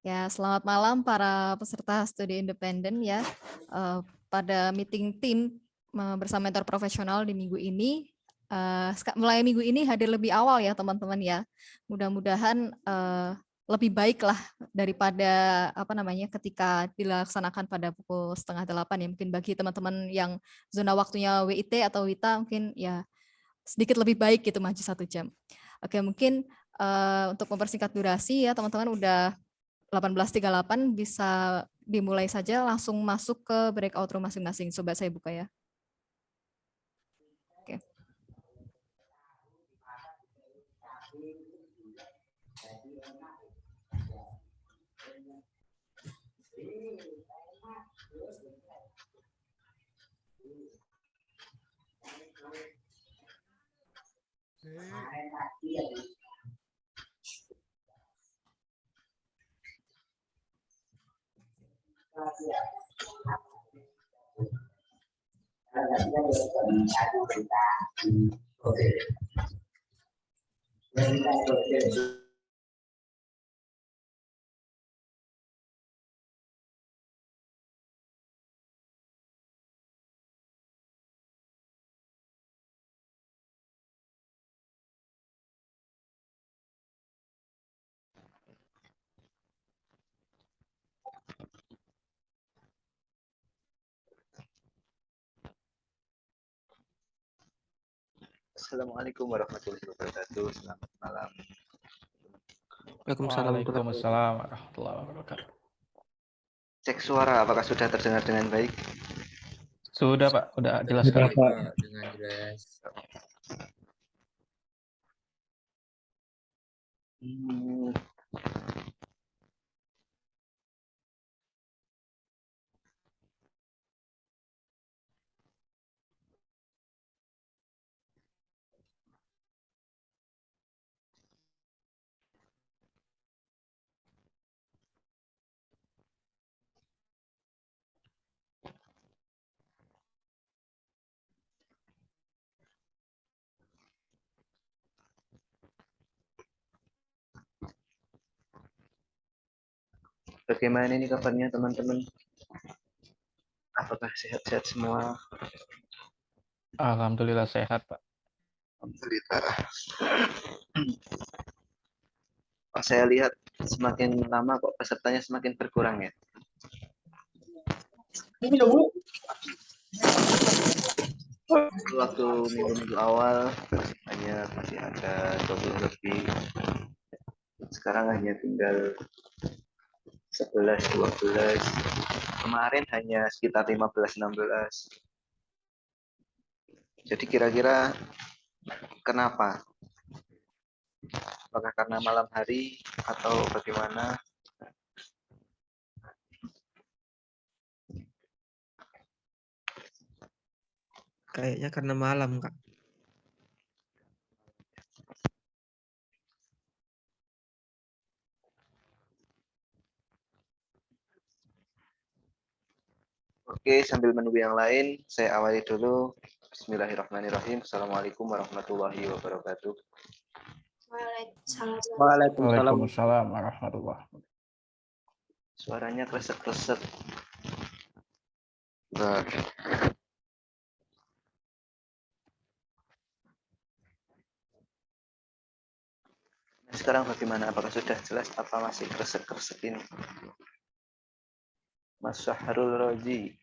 Ya, selamat malam para peserta studi independen ya. Pada meeting tim bersama mentor profesional di minggu ini, mulai minggu ini hadir lebih awal ya teman-teman ya. Mudah-mudahan lebih baik lah daripada ketika dilaksanakan pada pukul 7:30 ya. Mungkin bagi teman-teman yang zona waktunya WIT atau WITA mungkin ya sedikit lebih baik gitu maju 1 jam. Oke, mungkin untuk mempersingkat durasi ya teman-teman udah 18.38 bisa dimulai saja, langsung masuk ke breakout room masing-masing. Coba saya buka ya. Oke. Assalamualaikum warahmatullahi wabarakatuh. Selamat malam. Waalaikumsalam warahmatullahi wabarakatuh. Cek suara, apakah sudah terdengar dengan baik? Sudah Pak, udah jelas Sudah, sekali. Pak. Dengan jelas. Bagaimana ini kabarnya teman-teman? Apakah sehat-sehat semua? Alhamdulillah sehat Pak. Alhamdulillah. Oh, saya lihat semakin lama kok pesertanya semakin berkurang ya. Waktu minggu-minggu awal masih ada 20 lebih. Sekarang hanya tinggal 11, 12. Kemarin hanya sekitar 15, 16. Jadi kira-kira kenapa? Apakah karena malam hari atau bagaimana? Kayaknya karena malam, Kak. Oke, sambil menunggu yang lain, saya awali dulu. Bismillahirrahmanirrahim. Assalamualaikum warahmatullahi wabarakatuh. Waalaikumsalam warahmatullahi wabarakatuh. Suaranya kresek-kresek. Nah. Sekarang bagaimana? Apakah sudah jelas apa masih kresek-kresek ini? Mas Syahrul Roji.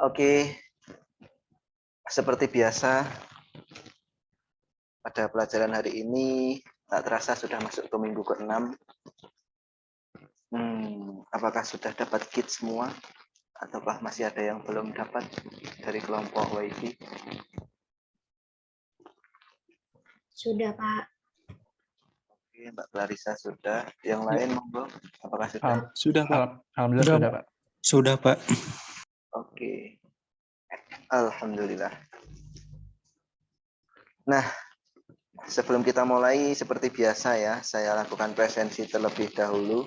Oke. Seperti biasa, pada pelajaran hari ini tak terasa sudah masuk ke minggu ke-6. Apakah sudah dapat kit semua? Ataukah masih ada yang belum dapat dari kelompok WiFi? Sudah, Pak. Oke, Mbak Clarissa sudah. Yang lain monggo, apakah sudah? Sudah, Pak. Alhamdulillah sudah Pak. Sudah, Pak. Oke. Alhamdulillah. Nah, sebelum kita mulai seperti biasa ya, saya lakukan presensi terlebih dahulu.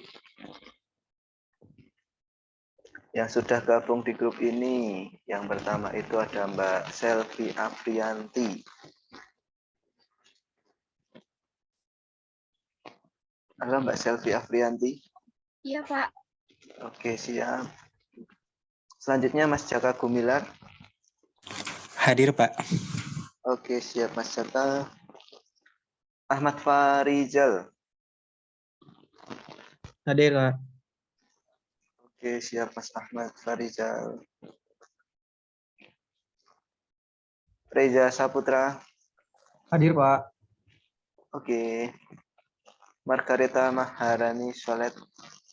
Yang sudah gabung di grup ini, yang pertama itu ada Mbak Selvi Afrianti. Halo Mbak Selvi Afrianti. Iya, Pak. Oke, siap. Selanjutnya Mas Jaka Gumilar. Hadir, Pak. Oke, siap Mas Jaka. Ahmad Farizal. Hadir, Pak. Oke, siap Mas Ahmad Farizal. Reza Saputra. Hadir, Pak. Oke. Margareta Maharani Solet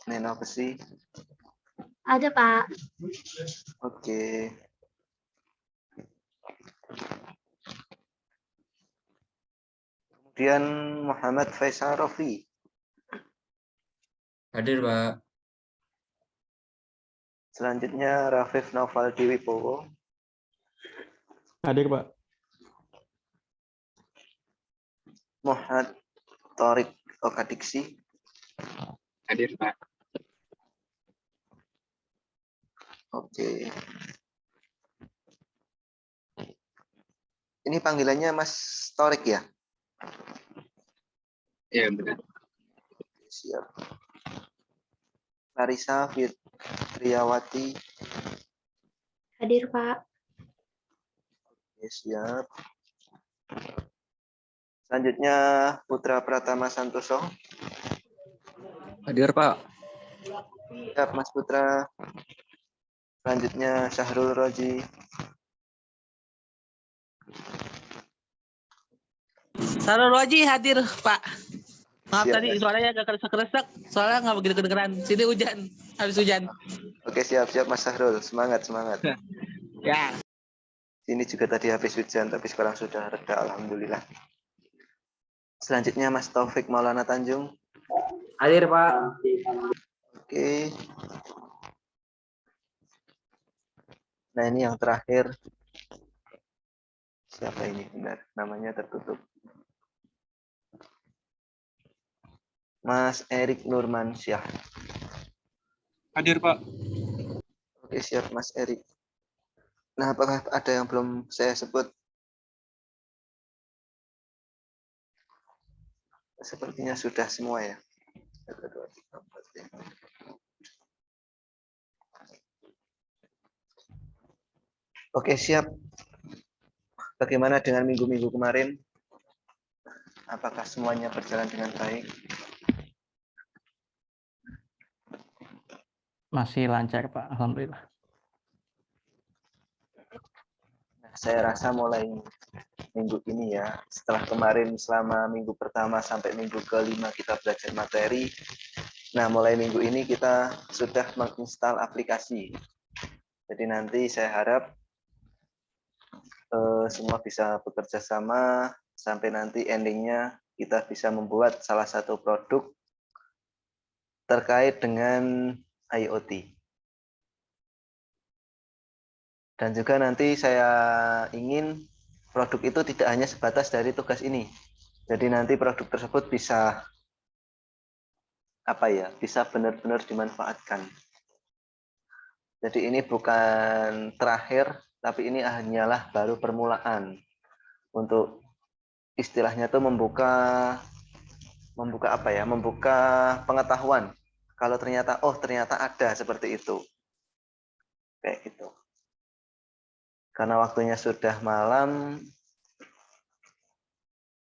Nenopesi. Ada, Pak. Oke. Kemudian Muhammad Faisal Rofi. Hadir, Pak. Selanjutnya Rafif Naufal Diwibowo. Hadir, Pak. Muhammad Torik Okadiksi. Hadir, Pak. Oke. Ini panggilannya Mas Torik ya? Iya, benar. Siap. Larissa Fitriawati. Hadir, Pak. Oke, siap. Selanjutnya Putra Pratama Santoso. Hadir, Pak. Siap, Mas Putra. Selanjutnya Syahrul Roji. Sarul Roji hadir, Pak. Maaf Siap, tadi Mas. suaranya agak kresek-kresek, soalnya nggak begitu kedengeran. Sini hujan, habis hujan. Oke, siap Mas Syahrul. Semangat. Ya, Ini juga tadi habis hujan, tapi sekarang sudah reda, alhamdulillah. Selanjutnya Mas Taufik Maulana Tanjung. Hadir, Pak. Oke. Nah, ini yang terakhir. Siapa ini? Benar, namanya tertutup. Mas Erik Nurmansyah. Hadir, Pak. Oke, siap Mas Erik. Nah, apakah ada yang belum saya sebut? Sepertinya sudah semua ya. 1, 2, 3, 4, 5. Oke, siap. Bagaimana dengan minggu-minggu kemarin? Apakah semuanya berjalan dengan baik? Masih lancar, Pak. Alhamdulillah. Nah, saya rasa mulai minggu ini ya, setelah kemarin selama minggu pertama sampai minggu kelima kita belajar materi. Nah, mulai minggu ini kita sudah menginstal aplikasi. Jadi nanti saya harap semua bisa bekerja sama sampai nanti endingnya kita bisa membuat salah satu produk terkait dengan IoT. Dan juga nanti saya ingin produk itu tidak hanya sebatas dari tugas ini. Jadi nanti produk tersebut bisa bisa benar-benar dimanfaatkan. Jadi ini bukan terakhir, tapi ini hanyalah baru permulaan untuk istilahnya tuh membuka pengetahuan. Kalau ternyata ada seperti itu. Kayak gitu. Karena waktunya sudah malam,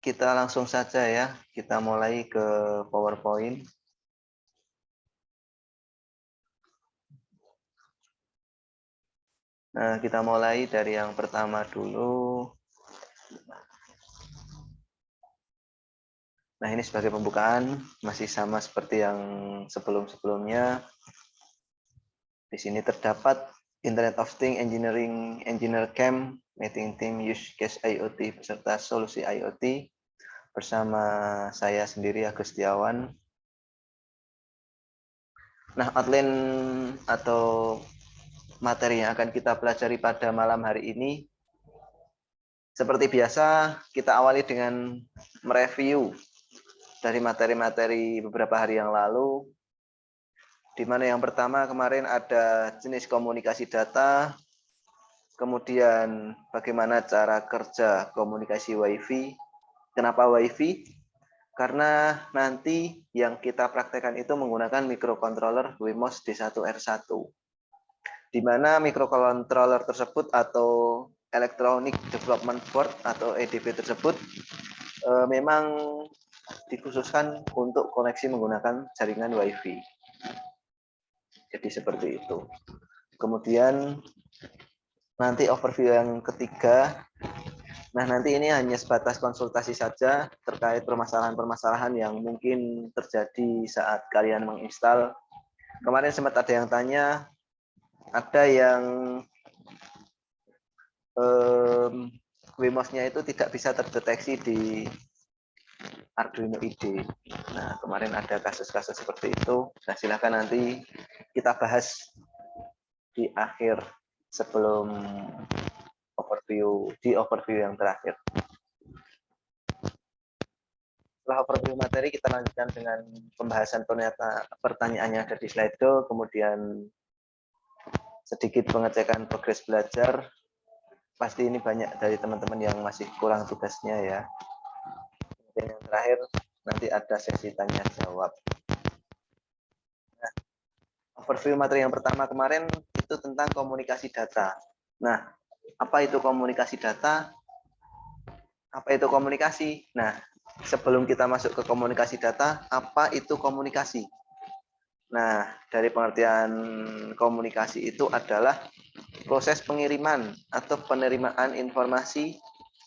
kita langsung saja ya, kita mulai ke PowerPoint. Nah, kita mulai dari yang pertama dulu. Nah, ini sebagai pembukaan, masih sama seperti yang sebelum-sebelumnya. Di sini terdapat Internet of Things Engineering Engineer Camp, Meeting Team Use Case IoT beserta solusi IoT bersama saya sendiri Agus Setiawan. Nah, outline atau materi yang akan kita pelajari pada malam hari ini, seperti biasa kita awali dengan mereview dari materi-materi beberapa hari yang lalu, di mana yang pertama kemarin ada jenis komunikasi data, kemudian bagaimana cara kerja komunikasi WiFi. Kenapa WiFi? Karena nanti yang kita praktekkan itu menggunakan microcontroller Wemos D1R1. Di mana microcontroller tersebut atau Electronic Development Board atau EDB tersebut memang dikhususkan untuk koneksi menggunakan jaringan WiFi. Jadi seperti itu. Kemudian nanti overview yang ketiga. Nah, nanti ini hanya sebatas konsultasi saja terkait permasalahan-permasalahan yang mungkin terjadi saat kalian menginstal. Kemarin sempat ada yang tanya, ada yang Wemos-nya itu tidak bisa terdeteksi di Arduino IDE. Nah, kemarin ada kasus-kasus seperti itu. Nah, silakan nanti kita bahas di akhir sebelum overview yang terakhir. Setelah overview materi, kita lanjutkan dengan pembahasan pertanyaan yang ada di slide-do, kemudian sedikit pengecekan progres belajar. Pasti ini banyak dari teman-teman yang masih kurang tugasnya ya. Dan yang terakhir, nanti ada sesi tanya jawab. Nah, overview materi yang pertama kemarin itu tentang komunikasi data. Nah, apa itu komunikasi data? Apa itu komunikasi? Nah, sebelum kita masuk ke komunikasi data, apa itu komunikasi? Nah, dari pengertian komunikasi itu adalah proses pengiriman atau penerimaan informasi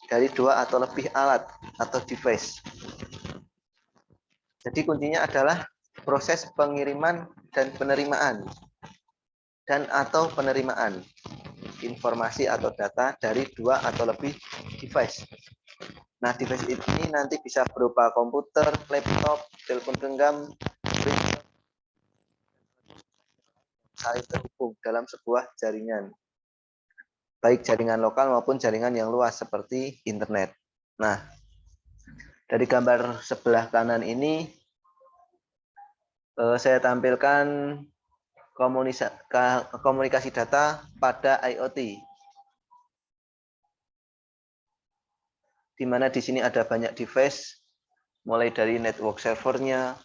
dari dua atau lebih alat atau device. Jadi kuncinya adalah proses pengiriman dan penerimaan atau penerimaan informasi atau data dari dua atau lebih device. Nah, device ini nanti bisa berupa komputer, laptop, telepon genggam, saling terhubung dalam sebuah jaringan. Baik jaringan lokal maupun jaringan yang luas seperti internet. Nah, dari gambar sebelah kanan ini saya tampilkan komunikasi data pada IoT. Di mana di sini ada banyak device, mulai dari network servernya,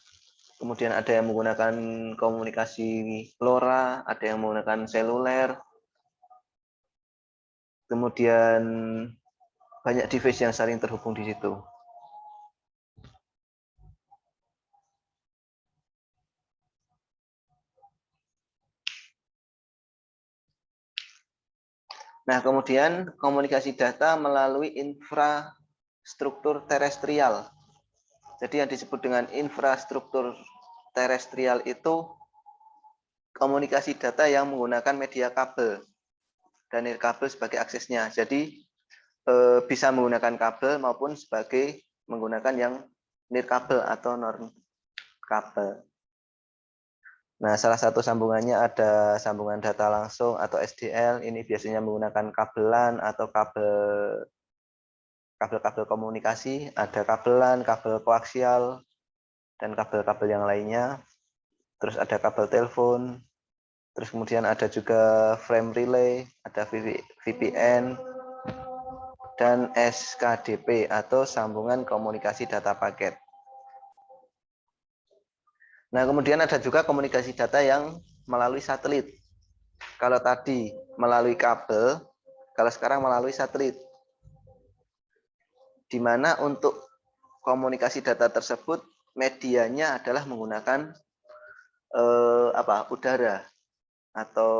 kemudian ada yang menggunakan komunikasi LoRa, ada yang menggunakan seluler, kemudian banyak device yang saling terhubung di situ. Nah, kemudian komunikasi data melalui infrastruktur terestrial. Jadi yang disebut dengan infrastruktur terestrial itu komunikasi data yang menggunakan media kabel dan nirkabel sebagai aksesnya. Jadi bisa menggunakan kabel maupun sebagai menggunakan yang nirkabel atau non kabel. Nah, salah satu sambungannya ada sambungan data langsung atau SDL. Ini biasanya menggunakan kabelan atau kabel-kabel komunikasi. Ada kabelan, kabel koaksial, dan kabel-kabel yang lainnya. Terus ada kabel telepon. Terus kemudian ada juga frame relay, ada VPN, dan SKDP atau sambungan komunikasi data paket. Nah, kemudian ada juga komunikasi data yang melalui satelit. Kalau tadi melalui kabel, kalau sekarang melalui satelit. Di mana untuk komunikasi data tersebut medianya adalah menggunakan udara atau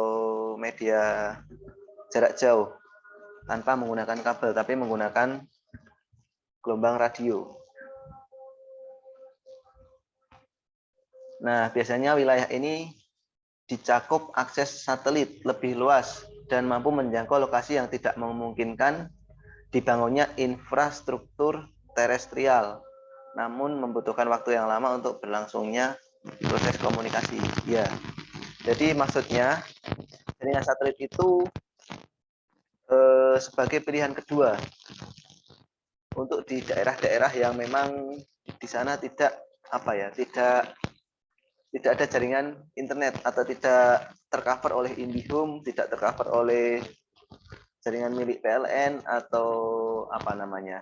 media jarak jauh tanpa menggunakan kabel, tapi menggunakan gelombang radio. Nah, biasanya wilayah ini dicakup akses satelit lebih luas dan mampu menjangkau lokasi yang tidak memungkinkan dibangunnya infrastruktur terestrial, namun membutuhkan waktu yang lama untuk berlangsungnya proses komunikasi. Ya, jadi maksudnya jaringan satelit itu sebagai pilihan kedua untuk di daerah-daerah yang memang di sana tidak tidak ada jaringan internet atau tidak tercover oleh IndiHome, tidak tercover oleh jaringan milik PLN atau apa namanya.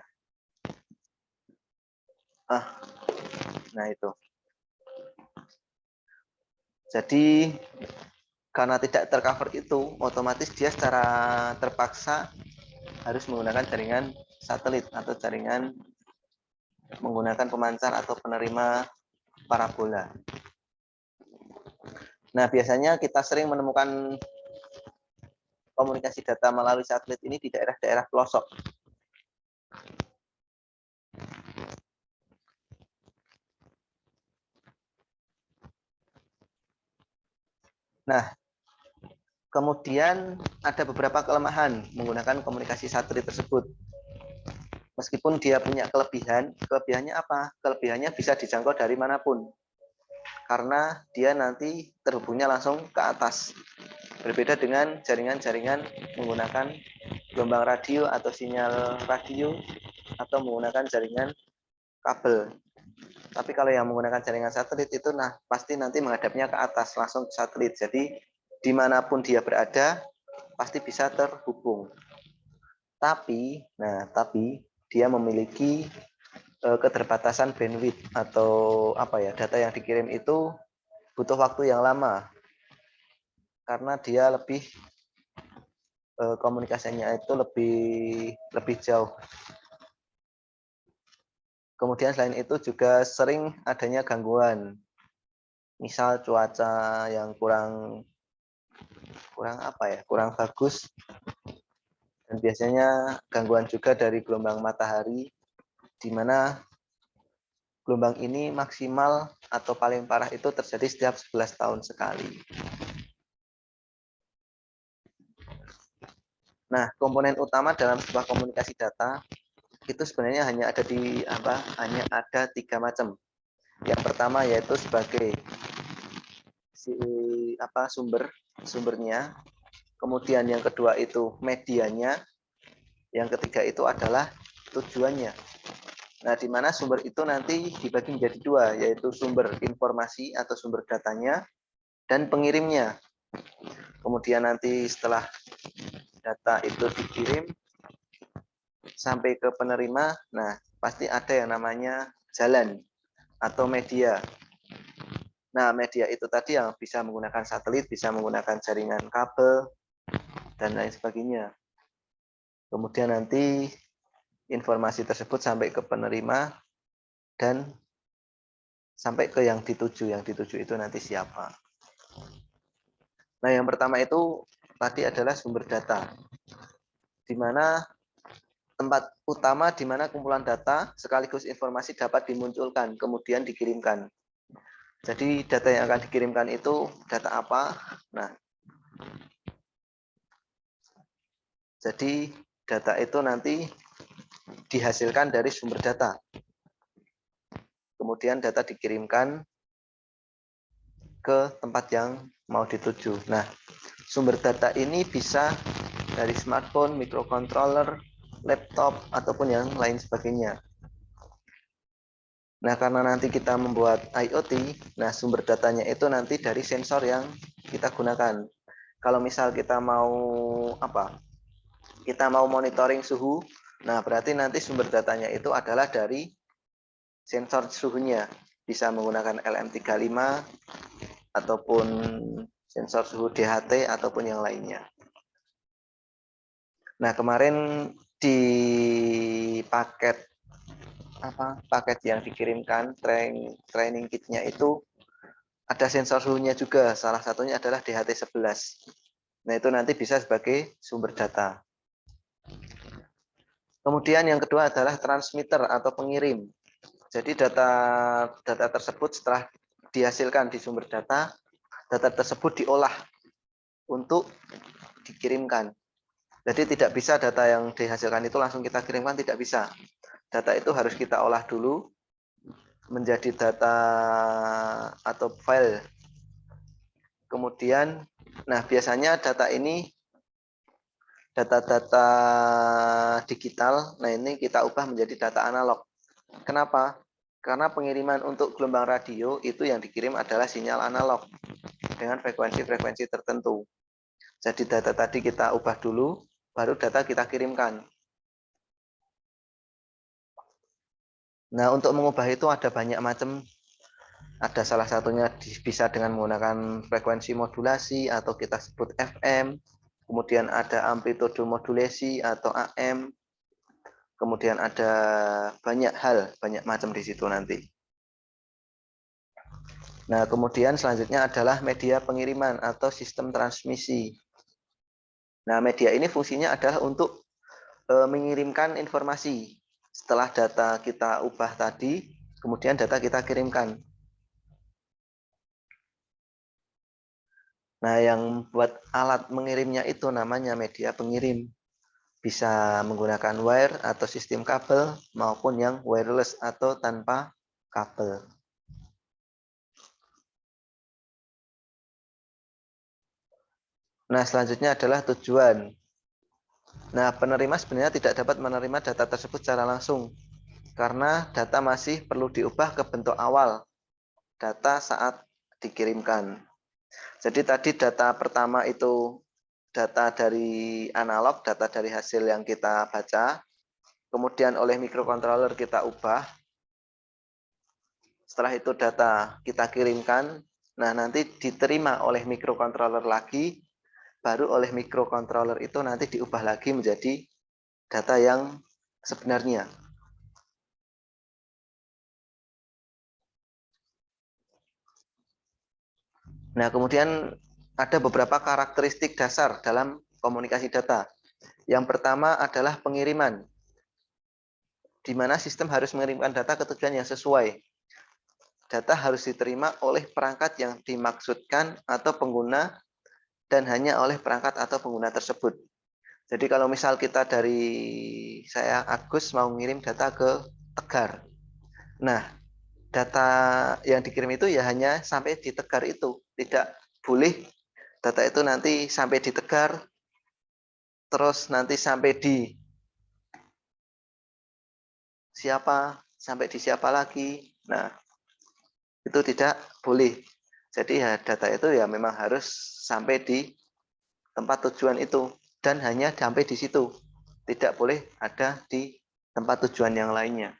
Nah itu. Jadi karena tidak tercover itu, otomatis dia secara terpaksa harus menggunakan jaringan satelit atau jaringan menggunakan pemancar atau penerima parabola. Nah, biasanya kita sering menemukan komunikasi data melalui satelit ini di daerah-daerah pelosok. Nah, kemudian ada beberapa kelemahan menggunakan komunikasi satelit tersebut. Meskipun dia punya kelebihan, kelebihannya apa? Kelebihannya bisa dijangkau dari manapun. Karena dia nanti terhubungnya langsung ke atas. Berbeda dengan jaringan-jaringan menggunakan gelombang radio atau sinyal radio atau menggunakan jaringan kabel. Tapi kalau yang menggunakan jaringan satelit itu pasti nanti menghadapnya ke atas langsung ke satelit. Jadi dimanapun dia berada pasti bisa terhubung. Tapi dia memiliki keterbatasan bandwidth atau data yang dikirim itu butuh waktu yang lama karena dia lebih komunikasinya itu lebih jauh. Kemudian selain itu juga sering adanya gangguan, misal cuaca yang kurang bagus, dan biasanya gangguan juga dari gelombang matahari, di mana gelombang ini maksimal atau paling parah itu terjadi setiap 11 tahun sekali. Nah, komponen utama dalam sebuah komunikasi data itu sebenarnya hanya ada 3 macam. Yang pertama yaitu sebagai sumbernya, kemudian yang kedua itu medianya, yang ketiga itu adalah tujuannya. Nah, di mana sumber itu nanti dibagi menjadi 2, yaitu sumber informasi atau sumber datanya dan pengirimnya. Kemudian nanti setelah data itu dikirim sampai ke penerima, pasti ada yang namanya jalan atau media. Nah, media itu tadi yang bisa menggunakan satelit, bisa menggunakan jaringan kabel, dan lain sebagainya. Kemudian nanti informasi tersebut sampai ke penerima dan sampai ke yang dituju. Yang dituju itu nanti siapa. Nah, yang pertama itu tadi adalah sumber data, di mana tempat utama di mana kumpulan data sekaligus informasi dapat dimunculkan, kemudian dikirimkan. Jadi data yang akan dikirimkan itu data apa? Nah, jadi data itu nanti dihasilkan dari sumber data. Kemudian data dikirimkan ke tempat yang mau dituju. Nah, sumber data ini bisa dari smartphone, microcontroller, laptop, ataupun yang lain sebagainya. Nah, karena nanti kita membuat IoT, nah sumber datanya itu nanti dari sensor yang kita gunakan. Kalau misal kita mau kita mau monitoring suhu, nah berarti nanti sumber datanya itu adalah dari sensor suhunya. Bisa menggunakan LM35 ataupun sensor suhu DHT ataupun yang lainnya. Nah, kemarin di paket yang dikirimkan training kitnya itu ada sensor suhunya juga, salah satunya adalah DHT11. Nah, itu nanti bisa sebagai sumber data. Kemudian yang kedua adalah transmitter atau pengirim. Jadi data tersebut setelah dihasilkan di sumber data tersebut diolah untuk dikirimkan. Jadi tidak bisa data yang dihasilkan itu langsung kita kirimkan, tidak bisa. Data itu harus kita olah dulu menjadi data atau file. Kemudian, biasanya data ini data-data digital, ini kita ubah menjadi data analog. Kenapa? Karena pengiriman untuk gelombang radio itu yang dikirim adalah sinyal analog dengan frekuensi-frekuensi tertentu. Jadi data tadi kita ubah dulu, baru data kita kirimkan. Nah, untuk mengubah itu ada banyak macam. Ada salah satunya bisa dengan menggunakan frekuensi modulasi atau kita sebut FM. Kemudian ada amplitude modulasi atau AM. Kemudian ada banyak hal, banyak macam di situ nanti. Nah, kemudian selanjutnya adalah media pengiriman atau sistem transmisi. Nah, media ini fungsinya adalah untuk mengirimkan informasi. Setelah data kita ubah tadi, kemudian data kita kirimkan. Nah, yang buat alat mengirimnya itu namanya media pengirim. Bisa menggunakan wire atau sistem kabel maupun yang wireless atau tanpa kabel. Nah, selanjutnya adalah tujuan. Nah, penerima sebenarnya tidak dapat menerima data tersebut secara langsung karena data masih perlu diubah ke bentuk awal data saat dikirimkan. Jadi tadi data pertama itu data dari analog, data dari hasil yang kita baca, kemudian oleh microcontroller kita ubah. Setelah itu data kita kirimkan, nah nanti diterima oleh microcontroller lagi, baru oleh microcontroller itu nanti diubah lagi menjadi data yang sebenarnya. Nah, kemudian ada beberapa karakteristik dasar dalam komunikasi data. Yang pertama adalah pengiriman, di mana sistem harus mengirimkan data ke tujuan yang sesuai. Data harus diterima oleh perangkat yang dimaksudkan atau pengguna dan hanya oleh perangkat atau pengguna tersebut. Jadi kalau misal kita dari saya Agus mau ngirim data ke Tegar. Nah, data yang dikirim itu ya hanya sampai di Tegar itu. Tidak boleh data itu nanti sampai di Tegar, terus nanti sampai di siapa, sampai di siapa lagi. Nah, itu tidak boleh. Jadi ya data itu ya memang harus sampai di tempat tujuan itu dan hanya sampai di situ. Tidak boleh ada di tempat tujuan yang lainnya.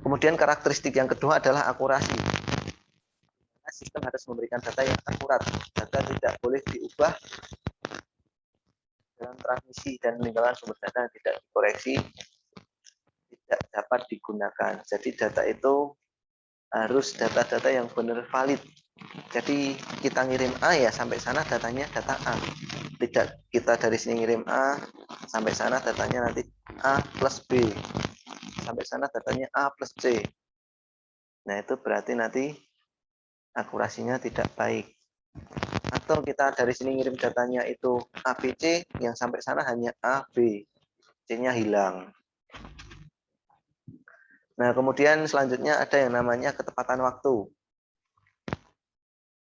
Kemudian karakteristik yang kedua adalah akurasi. Sistem harus memberikan data yang akurat. Data tidak boleh diubah dalam transmisi dan meninggalkan sumber data yang tidak dikoreksi, tidak dapat digunakan. Jadi data itu harus data-data yang benar valid. Jadi kita ngirim A ya sampai sana datanya data A. Tidak kita dari sini ngirim A sampai sana datanya nanti A plus B. Sampai sana datanya A plus C. Nah, itu berarti nanti akurasinya tidak baik. Atau kita dari sini ngirim datanya itu ABC, yang sampai sana hanya AB. C-nya hilang. Nah, kemudian selanjutnya ada yang namanya ketepatan waktu.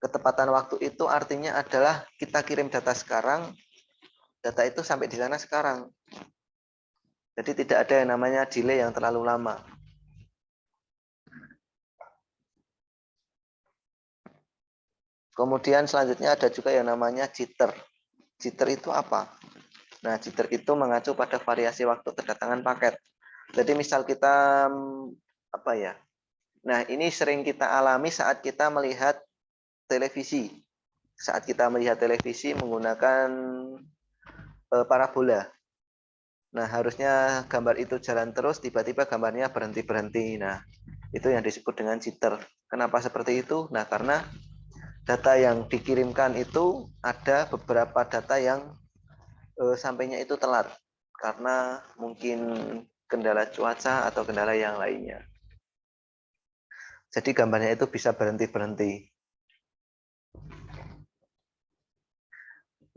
Ketepatan waktu itu artinya adalah kita kirim data sekarang, data itu sampai di sana sekarang. Jadi tidak ada yang namanya delay yang terlalu lama. Kemudian selanjutnya ada juga yang namanya jitter. Jitter itu apa? Nah, jitter itu mengacu pada variasi waktu kedatangan paket. Jadi misal kita apa ya? Nah, ini sering kita alami saat kita melihat televisi. Saat kita melihat televisi menggunakan parabola. Nah, harusnya gambar itu jalan terus, tiba-tiba gambarnya berhenti-berhenti. Nah, itu yang disebut dengan jitter. Kenapa seperti itu? Nah, karena data yang dikirimkan itu ada beberapa data yang sampainya itu telat. Karena mungkin kendala cuaca atau kendala yang lainnya. Jadi gambarnya itu bisa berhenti-berhenti.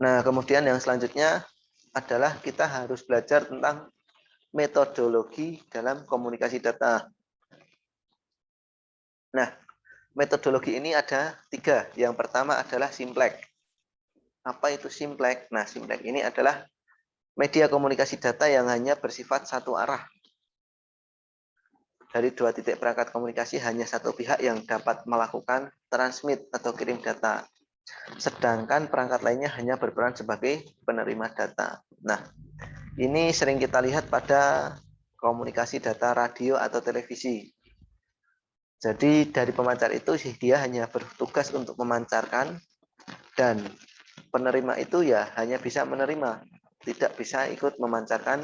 Nah, kemudian yang selanjutnya adalah kita harus belajar tentang metodologi dalam komunikasi data. Nah, metodologi ini ada 3. Yang pertama adalah simplex. Apa itu simplex? Nah, simplex ini adalah media komunikasi data yang hanya bersifat satu arah. dari dua titik perangkat komunikasi hanya satu pihak yang dapat melakukan transmit atau kirim data. Sedangkan perangkat lainnya hanya berperan sebagai penerima data. Nah, ini sering kita lihat pada komunikasi data radio atau televisi. Jadi dari pemancar itu dia hanya bertugas untuk memancarkan, dan penerima itu ya hanya bisa menerima, tidak bisa ikut memancarkan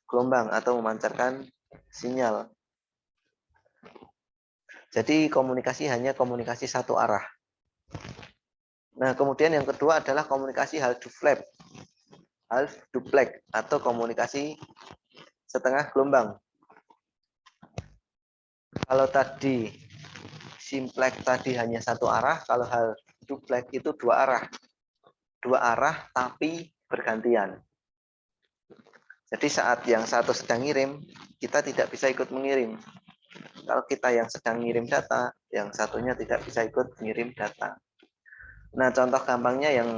gelombang atau memancarkan sinyal. Jadi komunikasi hanya komunikasi satu arah. Nah, kemudian yang kedua adalah komunikasi half duplex atau komunikasi setengah gelombang. Kalau tadi simplex tadi hanya satu arah, kalau half duplex itu dua arah. Dua arah tapi bergantian. Jadi saat yang satu sedang ngirim, kita tidak bisa ikut mengirim. Kalau kita yang sedang ngirim data, yang satunya tidak bisa ikut mengirim data. Nah, contoh gampangnya yang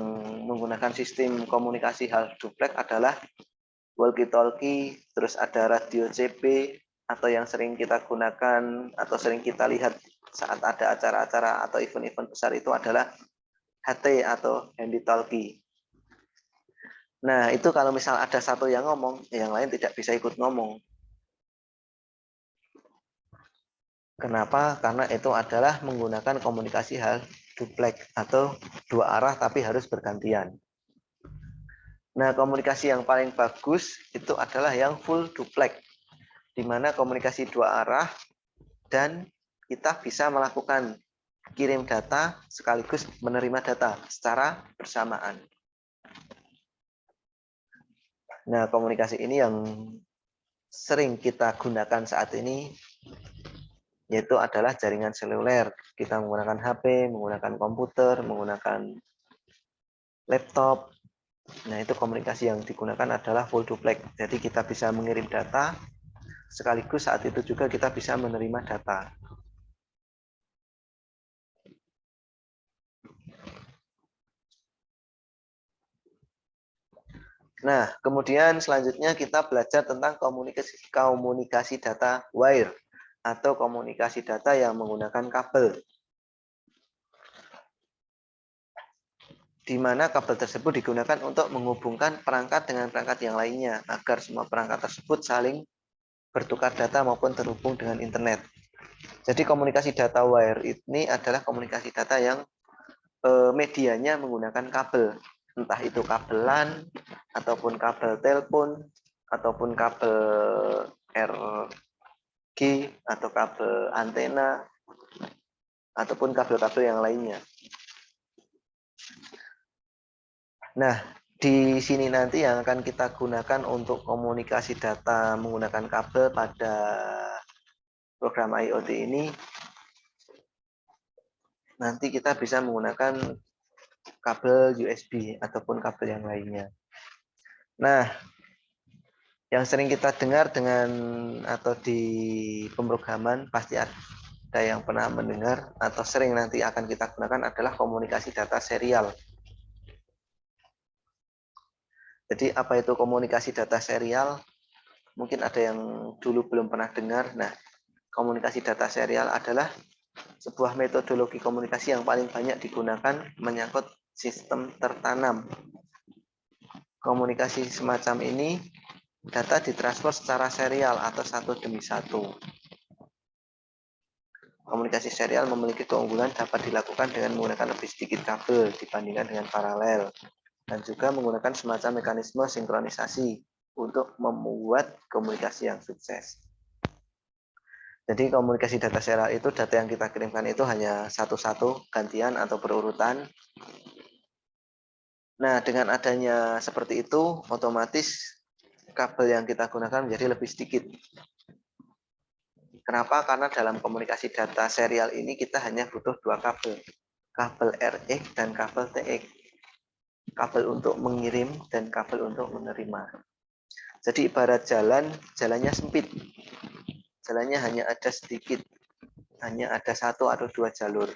menggunakan sistem komunikasi half duplex adalah walkie-talkie, terus ada radio CB, atau yang sering kita gunakan atau sering kita lihat saat ada acara-acara atau event-event besar itu adalah HT atau handy talkie. Nah, itu kalau misal ada satu yang ngomong, yang lain tidak bisa ikut ngomong. Kenapa? Karena itu adalah menggunakan komunikasi half duplex atau dua arah tapi harus bergantian. Nah, komunikasi yang paling bagus itu adalah yang full duplex, di mana komunikasi dua arah dan kita bisa melakukan kirim data sekaligus menerima data secara bersamaan. Nah, komunikasi ini yang sering kita gunakan saat ini yaitu adalah jaringan seluler. Kita menggunakan HP, menggunakan komputer, menggunakan laptop. Nah, itu komunikasi yang digunakan adalah full duplex. Jadi kita bisa mengirim data, sekaligus saat itu juga kita bisa menerima data. Nah, kemudian selanjutnya kita belajar tentang komunikasi data wire atau komunikasi data yang menggunakan kabel. Di mana kabel tersebut digunakan untuk menghubungkan perangkat dengan perangkat yang lainnya agar semua perangkat tersebut saling bertukar data maupun terhubung dengan internet. Jadi komunikasi data wire ini adalah komunikasi data yang medianya menggunakan kabel, entah itu kabel LAN ataupun kabel telepon ataupun kabel RG atau kabel antena ataupun kabel-kabel yang lainnya. Nah, di sini nanti yang akan kita gunakan untuk komunikasi data menggunakan kabel pada program IoT ini, nanti kita bisa menggunakan kabel USB ataupun kabel yang lainnya. Nah, yang sering kita dengar dengan atau di pemrograman pasti ada yang pernah mendengar atau sering nanti akan kita gunakan adalah komunikasi data serial. Jadi apa itu komunikasi data serial? Mungkin ada yang dulu belum pernah dengar. Nah, komunikasi data serial adalah sebuah metodologi komunikasi yang paling banyak digunakan menyangkut sistem tertanam. Komunikasi semacam ini, data ditransfer secara serial atau satu demi satu. Komunikasi serial memiliki keunggulan dapat dilakukan dengan menggunakan lebih sedikit kabel dibandingkan dengan paralel, dan juga menggunakan semacam mekanisme sinkronisasi untuk membuat komunikasi yang sukses. Jadi komunikasi data serial itu data yang kita kirimkan itu hanya satu-satu, gantian atau berurutan. Nah, dengan adanya seperti itu, otomatis kabel yang kita gunakan menjadi lebih sedikit. Kenapa? Karena dalam komunikasi data serial ini kita hanya butuh dua kabel. Kabel RX dan kabel TX. Kabel untuk mengirim dan kabel untuk menerima. Jadi ibarat jalannya sempit. Jalannya hanya ada sedikit. Hanya ada satu atau dua jalur.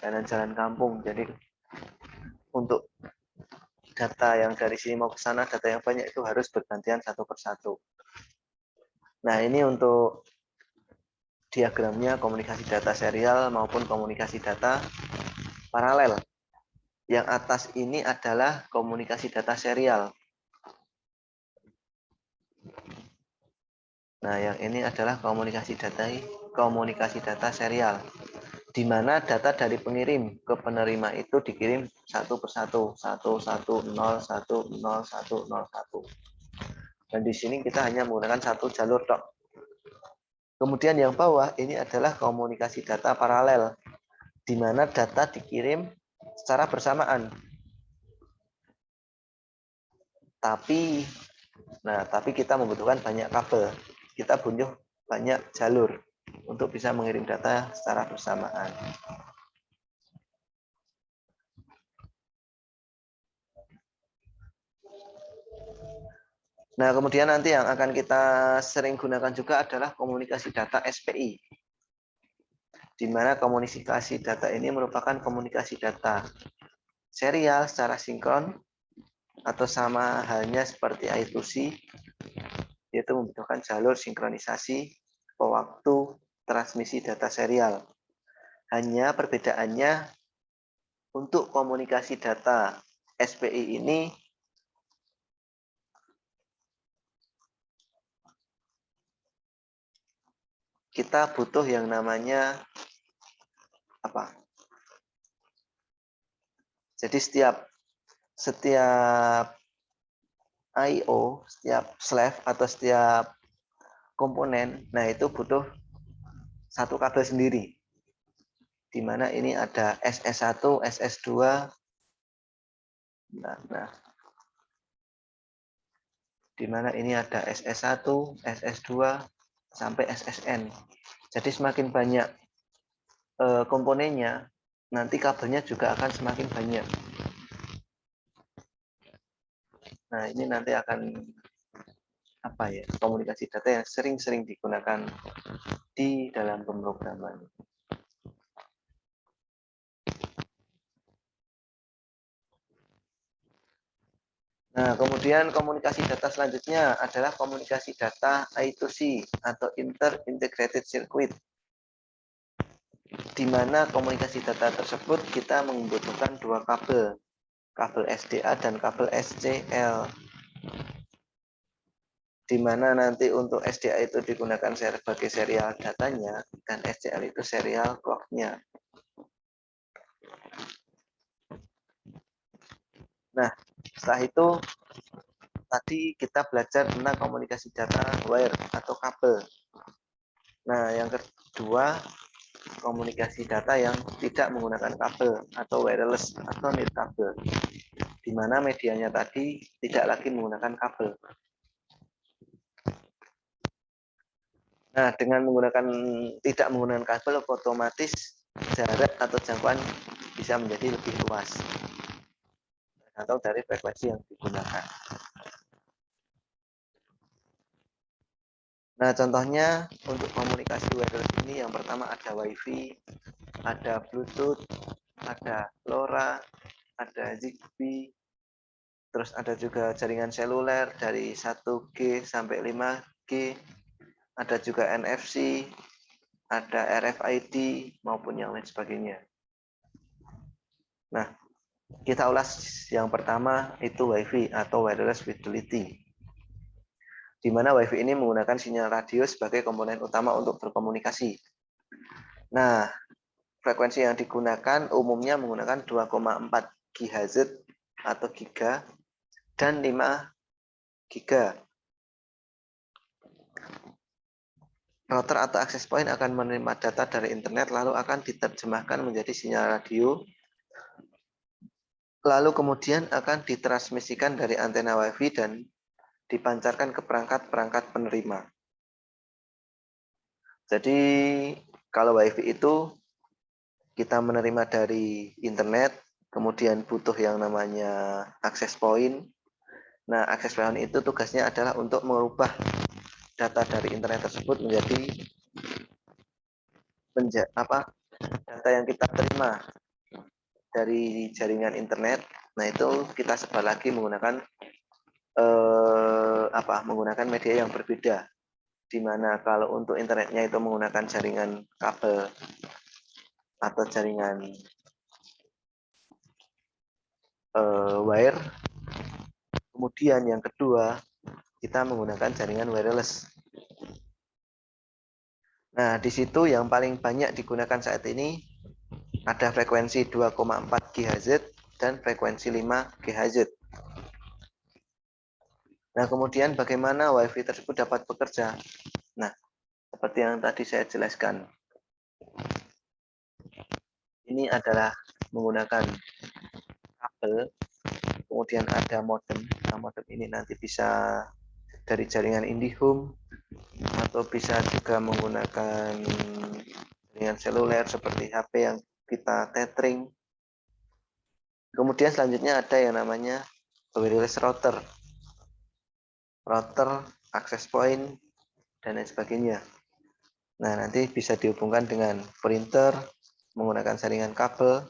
Jalan-jalan kampung. Jadi untuk data yang dari sini mau ke sana, data yang banyak itu harus bergantian satu persatu. Nah, ini untuk diagramnya komunikasi data serial maupun komunikasi data paralel. Yang atas ini adalah komunikasi data serial. Nah, yang ini adalah komunikasi data serial, di mana data dari pengirim ke penerima itu dikirim satu persatu, 1101001. Dan di sini kita hanya menggunakan satu jalur tok. Kemudian yang bawah ini adalah komunikasi data paralel, di mana data dikirim secara bersamaan. Tapi kita membutuhkan banyak kabel. Kita butuh banyak jalur untuk bisa mengirim data secara bersamaan. Nah, kemudian nanti yang akan kita sering gunakan juga adalah komunikasi data SPI. Di mana komunikasi data ini merupakan komunikasi data serial secara sinkron atau sama halnya seperti I2C, yaitu membutuhkan jalur sinkronisasi waktu transmisi data serial. Hanya perbedaannya untuk komunikasi data SPI ini kita butuh yang namanya apa? Jadi setiap I/O, setiap slave atau setiap komponen, nah itu butuh satu kabel sendiri. Di mana ini ada SS1, SS2. Nah, di mana ini ada SS1, SS2 sampai SSN. Jadi semakin banyak komponennya, nanti kabelnya juga akan semakin banyak. Nah, ini nanti akan komunikasi data yang sering-sering digunakan di dalam pemrograman. Nah, kemudian komunikasi data selanjutnya adalah komunikasi data I2C atau Inter-Integrated Circuit. Di mana komunikasi data tersebut kita membutuhkan dua kabel SDA dan kabel SCL. Di mana nanti untuk SDA itu digunakan sebagai serial datanya dan SCL itu serial clock-nya. Nah, setelah itu tadi kita belajar tentang komunikasi data wire atau kabel. Nah, yang kedua, komunikasi data yang tidak menggunakan kabel atau wireless atau nirkabel, di mana medianya tadi tidak lagi menggunakan kabel. Nah, dengan tidak menggunakan kabel, otomatis jarak atau jangkauan bisa menjadi lebih luas atau dari frekuensi yang digunakan. Nah, contohnya untuk komunikasi wireless ini yang pertama ada Wi-Fi, ada Bluetooth, ada LoRa, ada Zigbee, terus ada juga jaringan seluler dari 1G sampai 5G, ada juga NFC, ada RFID, maupun yang lain sebagainya. Nah, kita ulas yang pertama itu Wi-Fi atau Wireless Fidelity, di mana Wi-Fi ini menggunakan sinyal radio sebagai komponen utama untuk berkomunikasi. Nah, frekuensi yang digunakan umumnya menggunakan 2,4 GHz atau giga dan 5 giga. Router atau access point akan menerima data dari internet lalu akan diterjemahkan menjadi sinyal radio. Lalu kemudian akan ditransmisikan dari antena Wi-Fi dan dipancarkan ke perangkat-perangkat penerima. Jadi kalau Wi-Fi itu kita menerima dari internet, kemudian butuh yang namanya access point. Nah, access point itu tugasnya adalah untuk mengubah data dari internet tersebut menjadi data yang kita terima dari jaringan internet. Nah, itu kita sebar lagi menggunakan menggunakan media yang berbeda. di mana kalau untuk internetnya itu menggunakan jaringan kabel atau jaringan wire. Kemudian yang kedua, kita menggunakan jaringan wireless. Nah, di situ yang paling banyak digunakan saat ini ada frekuensi 2,4 GHz dan frekuensi 5 GHz. Nah, kemudian bagaimana WiFi tersebut dapat bekerja? Nah, seperti yang tadi saya jelaskan. Ini adalah menggunakan kabel, kemudian ada modem. Nah, modem ini nanti bisa dari jaringan IndiHome atau bisa juga menggunakan jaringan seluler seperti HP yang kita tethering. Kemudian selanjutnya ada yang namanya wireless router, access point, dan lain sebagainya. Nah, nanti bisa dihubungkan dengan printer menggunakan jaringan kabel,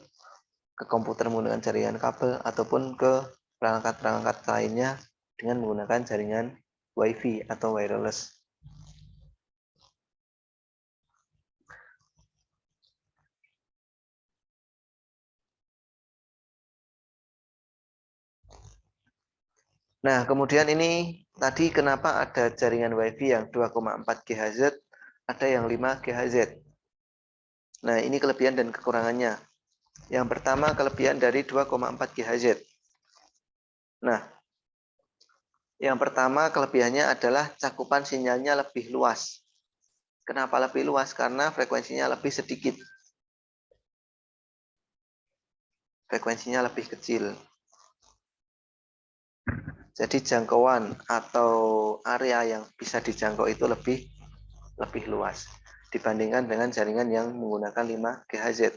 ke komputer menggunakan jaringan kabel, ataupun ke perangkat-perangkat lainnya dengan menggunakan jaringan WiFi atau wireless. Nah, kemudian ini tadi kenapa ada jaringan WiFi yang 2,4 GHz, ada yang 5 GHz. Nah, ini kelebihan dan kekurangannya. Yang pertama, kelebihan dari 2,4 GHz. Nah, yang pertama kelebihannya adalah cakupan sinyalnya lebih luas. Kenapa lebih luas? Karena frekuensinya lebih sedikit. Frekuensinya lebih kecil. Jadi jangkauan atau area yang bisa dijangkau itu lebih luas dibandingkan dengan jaringan yang menggunakan 5 GHz.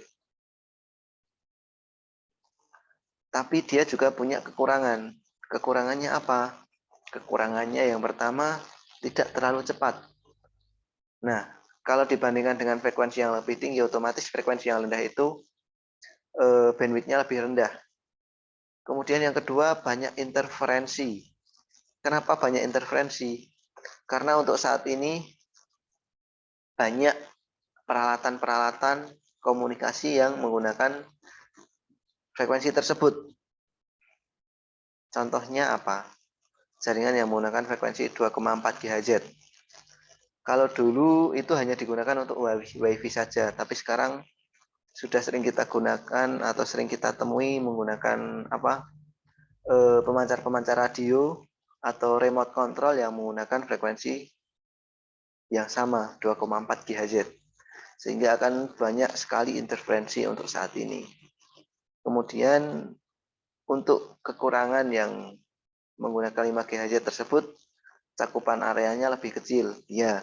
Tapi dia juga punya kekurangan. Kekurangannya apa? Kekurangannya yang pertama, tidak terlalu cepat. Nah, kalau dibandingkan dengan frekuensi yang lebih tinggi, otomatis frekuensi yang rendah itu bandwidth-nya lebih rendah. Kemudian yang kedua, banyak interferensi. Kenapa banyak interferensi? Karena untuk saat ini banyak peralatan-peralatan komunikasi yang menggunakan frekuensi tersebut. Contohnya apa? Jaringan yang menggunakan frekuensi 2,4 GHz. Kalau dulu itu hanya digunakan untuk WiFi saja, tapi sekarang sudah sering kita gunakan atau sering kita temui menggunakan pemancar-pemancar radio atau remote control yang menggunakan frekuensi yang sama 2,4 GHz, sehingga akan banyak sekali interferensi untuk saat ini. Kemudian untuk kekurangan yang menggunakan 5 GHz tersebut, cakupan areanya lebih kecil. Ya,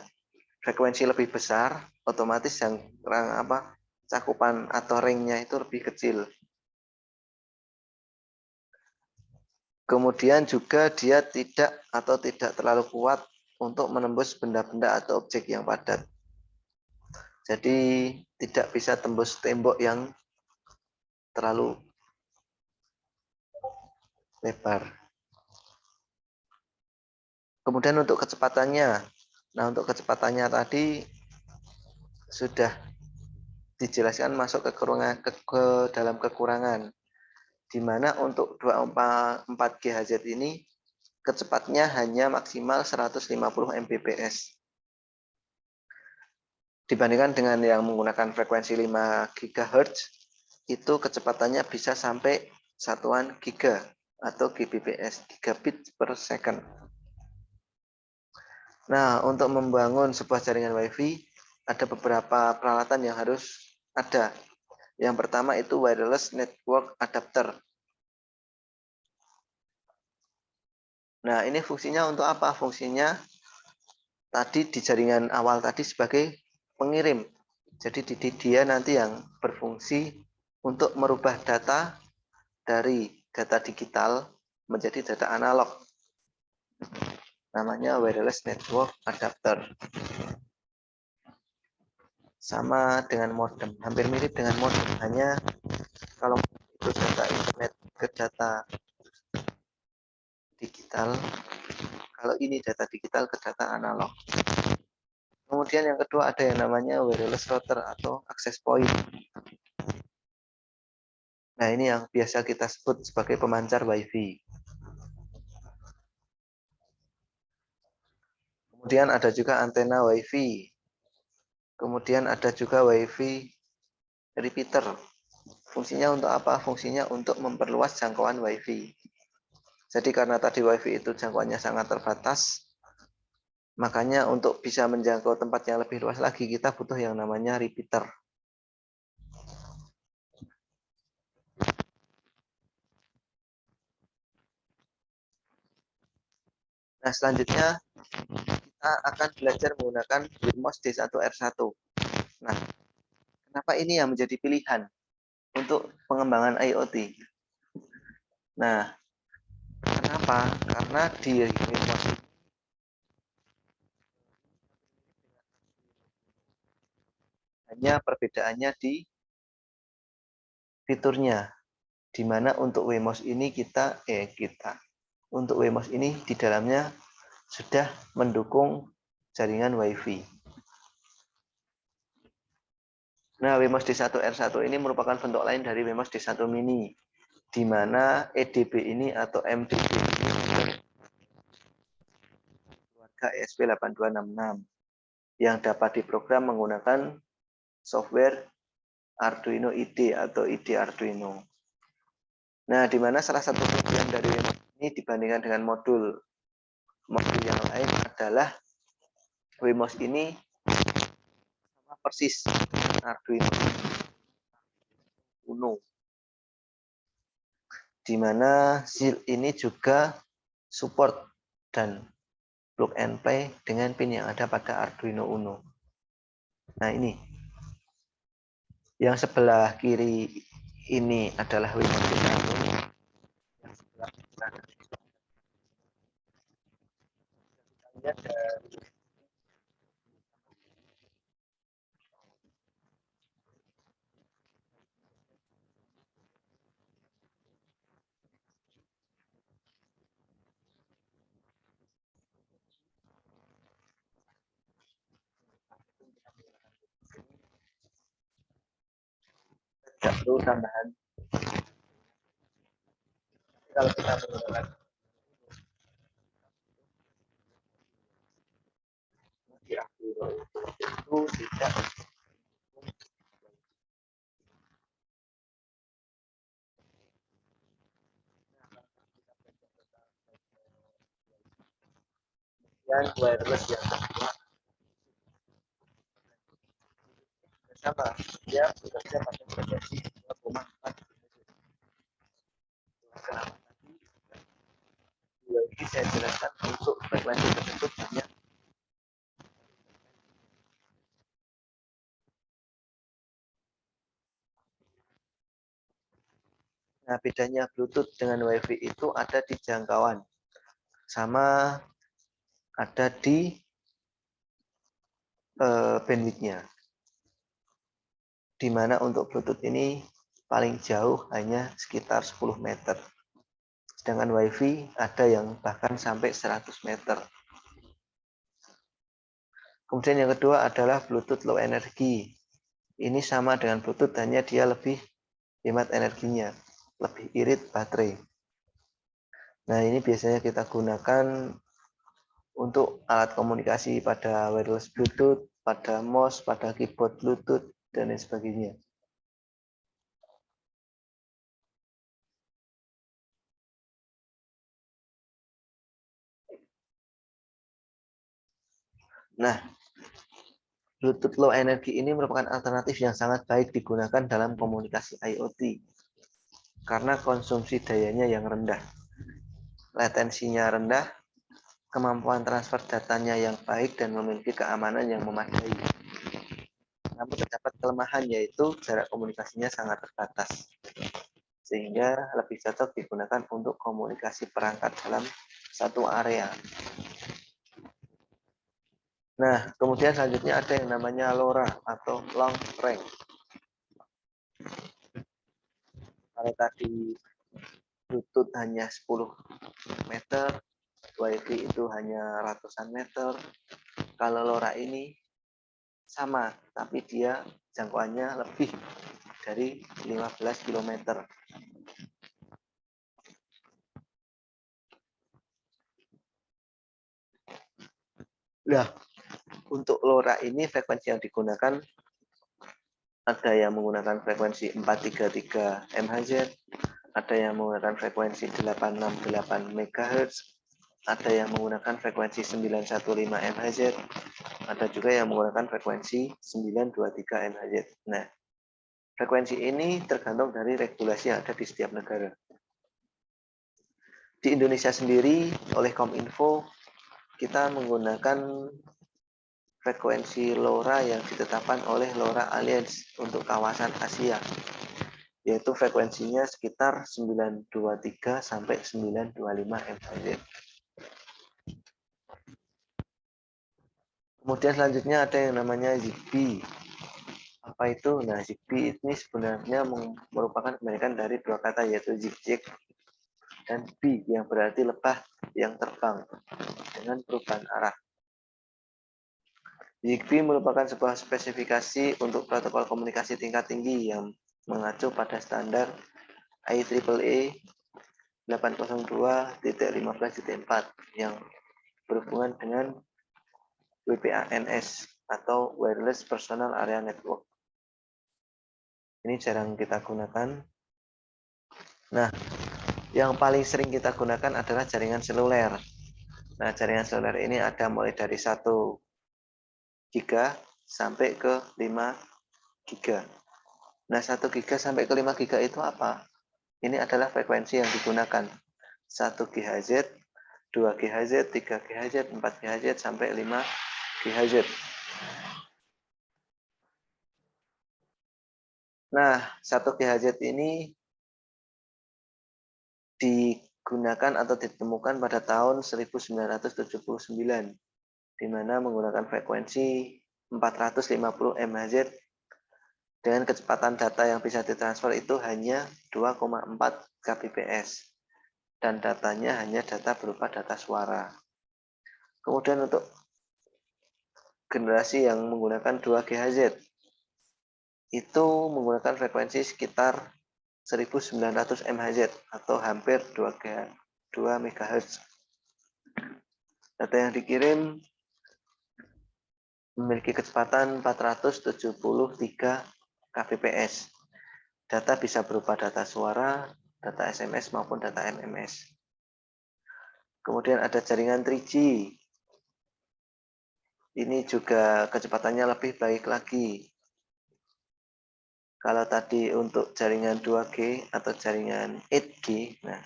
frekuensi lebih besar, otomatis yang cakupan atau ringnya itu lebih kecil. Kemudian juga dia tidak terlalu kuat untuk menembus benda-benda atau objek yang padat. Jadi tidak bisa tembus tembok yang terlalu lebar. Kemudian untuk kecepatannya. Nah, untuk kecepatannya tadi sudah dijelaskan masuk ke dalam kekurangan, di mana untuk 2,4 GHz ini kecepatnya hanya maksimal 150 Mbps. Dibandingkan dengan yang menggunakan frekuensi 5 GHz, itu kecepatannya bisa sampai satuan giga atau Gbps, gigabit per second. Nah, untuk membangun sebuah jaringan WiFi, ada beberapa peralatan yang harus ada. Yang pertama itu wireless network adapter. Nah, ini fungsinya untuk apa? Fungsinya tadi di jaringan awal tadi sebagai pengirim. Jadi dia nanti yang berfungsi untuk merubah data dari data digital menjadi data analog. Namanya wireless network adapter. Sama dengan modem, hampir mirip dengan modem, hanya kalau itu data internet ke data digital, kalau ini data digital ke data analog. Kemudian yang kedua ada yang namanya wireless router atau access point. Nah, ini yang biasa kita sebut sebagai pemancar WiFi. Kemudian ada juga antena WiFi. Kemudian ada juga WiFi repeater. Fungsinya untuk apa? Fungsinya untuk memperluas jangkauan WiFi. Jadi karena tadi WiFi itu jangkauannya sangat terbatas, makanya untuk bisa menjangkau tempat yang lebih luas lagi, kita butuh yang namanya repeater. Nah, selanjutnya kita akan belajar menggunakan Wemos D1R1. Nah, kenapa ini yang menjadi pilihan untuk pengembangan IoT? Nah, kenapa? Karena di Wemos hanya perbedaannya di fiturnya, di mana untuk Wemos ini untuk Wemos ini di dalamnya sudah mendukung jaringan WiFi. Nah, Wemos D1R1 ini merupakan bentuk lain dari Wemos D1 Mini, di mana EDB ini atau MDB ini keluarga ESP8266 yang dapat diprogram menggunakan software Arduino IDE atau IDE Arduino. Nah, di mana salah satu kelebihan dari Wemos ini dibandingkan dengan modul yang lain adalah Wemos ini sama persis Arduino Uno, di mana SIL ini juga support dan plug and play dengan pin yang ada pada Arduino Uno. Nah, ini yang sebelah kiri ini adalah Wemos D1, yang sebelah kanan lihat dari tidak perlu tambahan. Kalau kita menggunakan di Arduino itu tidak dan wireless yang kedua sama, dia bekerja pada frekuensi 2,4 GHz. Kenapa tadi WiFi saya jelaskan untuk frekuensi tersebut hanya. Nah, bedanya Bluetooth dengan WiFi itu ada di jangkauan, sama ada di bandwidth-nya. Di mana untuk Bluetooth ini paling jauh hanya sekitar 10 meter. Sedangkan WiFi ada yang bahkan sampai 100 meter. Kemudian yang kedua adalah Bluetooth low energy. Ini sama dengan Bluetooth, hanya dia lebih hemat energinya, lebih irit baterai. Nah, ini biasanya kita gunakan untuk alat komunikasi pada wireless Bluetooth, pada mouse, pada keyboard Bluetooth, dan lain sebagainya. Nah, Bluetooth low energy ini merupakan alternatif yang sangat baik digunakan dalam komunikasi IoT karena konsumsi dayanya yang rendah, latensinya rendah, kemampuan transfer datanya yang baik, dan memiliki keamanan yang memadai. Namun terdapat kelemahan, yaitu jarak komunikasinya sangat terbatas, sehingga lebih cocok digunakan untuk komunikasi perangkat dalam satu area. Nah, kemudian selanjutnya ada yang namanya LoRa atau long range. Kalau tadi Bluetooth hanya 10 meter, WiFi itu hanya ratusan meter. Kalau LoRa ini sama, tapi dia jangkauannya lebih dari 15 km. Nah, untuk LoRa ini frekuensi yang digunakan ada yang menggunakan frekuensi 433 MHz, ada yang menggunakan frekuensi 868 MHz, ada yang menggunakan frekuensi 915 MHz, ada juga yang menggunakan frekuensi 923 MHz. Nah, frekuensi ini tergantung dari regulasi yang ada di setiap negara. Di Indonesia sendiri, oleh Kominfo, kita menggunakan frekuensi LoRa yang ditetapkan oleh LoRa Alliance untuk kawasan Asia, yaitu frekuensinya sekitar 923 sampai 925 MHz. Kemudian selanjutnya ada yang namanya Zigbee. Apa itu? Nah, Zigbee ini sebenarnya merupakan kebalikan dari dua kata, yaitu zigzag dan bee, yang berarti lebah yang terbang dengan perubahan arah. Zigbee merupakan sebuah spesifikasi untuk protokol komunikasi tingkat tinggi yang mengacu pada standar IEEE 802.15.4 yang berhubungan dengan WPANS atau Wireless Personal Area Network. Ini jarang kita gunakan. Nah, yang paling sering kita gunakan adalah jaringan seluler. Nah, jaringan seluler ini ada mulai dari 1 giga sampai ke 5 giga. Nah, 1 giga sampai ke 5 giga itu apa? Ini adalah frekuensi yang digunakan. 1 GHz, 2 GHz, 3 GHz, 4 GHz, sampai 5 GHz. Nah, 1 GHz ini digunakan atau ditemukan pada tahun 1979, di mana menggunakan frekuensi 450 MHz dengan kecepatan data yang bisa ditransfer itu hanya 2,4 kbps, dan datanya hanya data berupa data suara. Kemudian untuk generasi yang menggunakan 2 GHz, itu menggunakan frekuensi sekitar 1900 MHz atau hampir 2 MHz. Data yang dikirim memiliki kecepatan 473 kbps. Data bisa berupa data suara, data SMS maupun data MMS. Kemudian ada jaringan 3G. Ini juga kecepatannya lebih baik lagi. Kalau tadi untuk jaringan 2G atau jaringan 8G, nah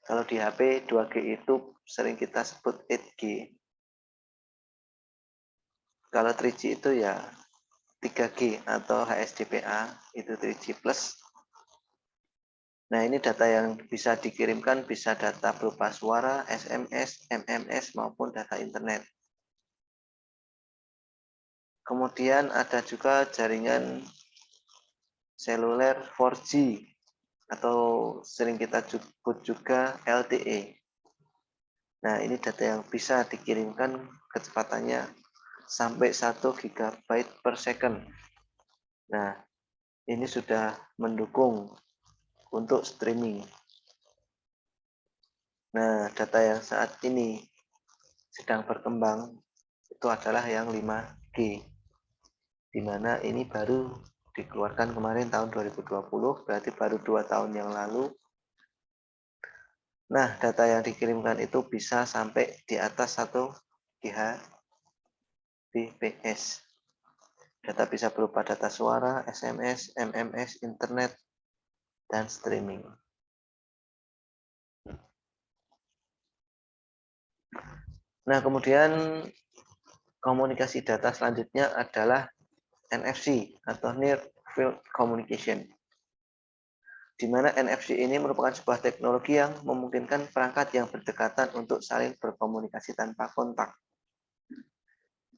kalau di HP 2G itu sering kita sebut 8G. Kalau 3G itu ya 3G atau HSDPA, itu 3G+. Nah, ini data yang bisa dikirimkan bisa data berupa suara, SMS, MMS, maupun data internet. Kemudian ada juga jaringan seluler 4G atau sering kita sebut juga LTE. Nah, ini data yang bisa dikirimkan kecepatannya sampai 1 GB per second. Nah, ini sudah mendukung untuk streaming. Nah, data yang saat ini sedang berkembang itu adalah yang 5G, di mana ini baru dikeluarkan kemarin tahun 2020, berarti baru 2 tahun yang lalu. Nah, data yang dikirimkan itu bisa sampai di atas 1 Gbps. Data bisa berupa data suara, SMS, MMS, internet, dan streaming. Nah, kemudian komunikasi data selanjutnya adalah NFC atau Near Field Communication, di mana NFC ini merupakan sebuah teknologi yang memungkinkan perangkat yang berdekatan untuk saling berkomunikasi tanpa kontak.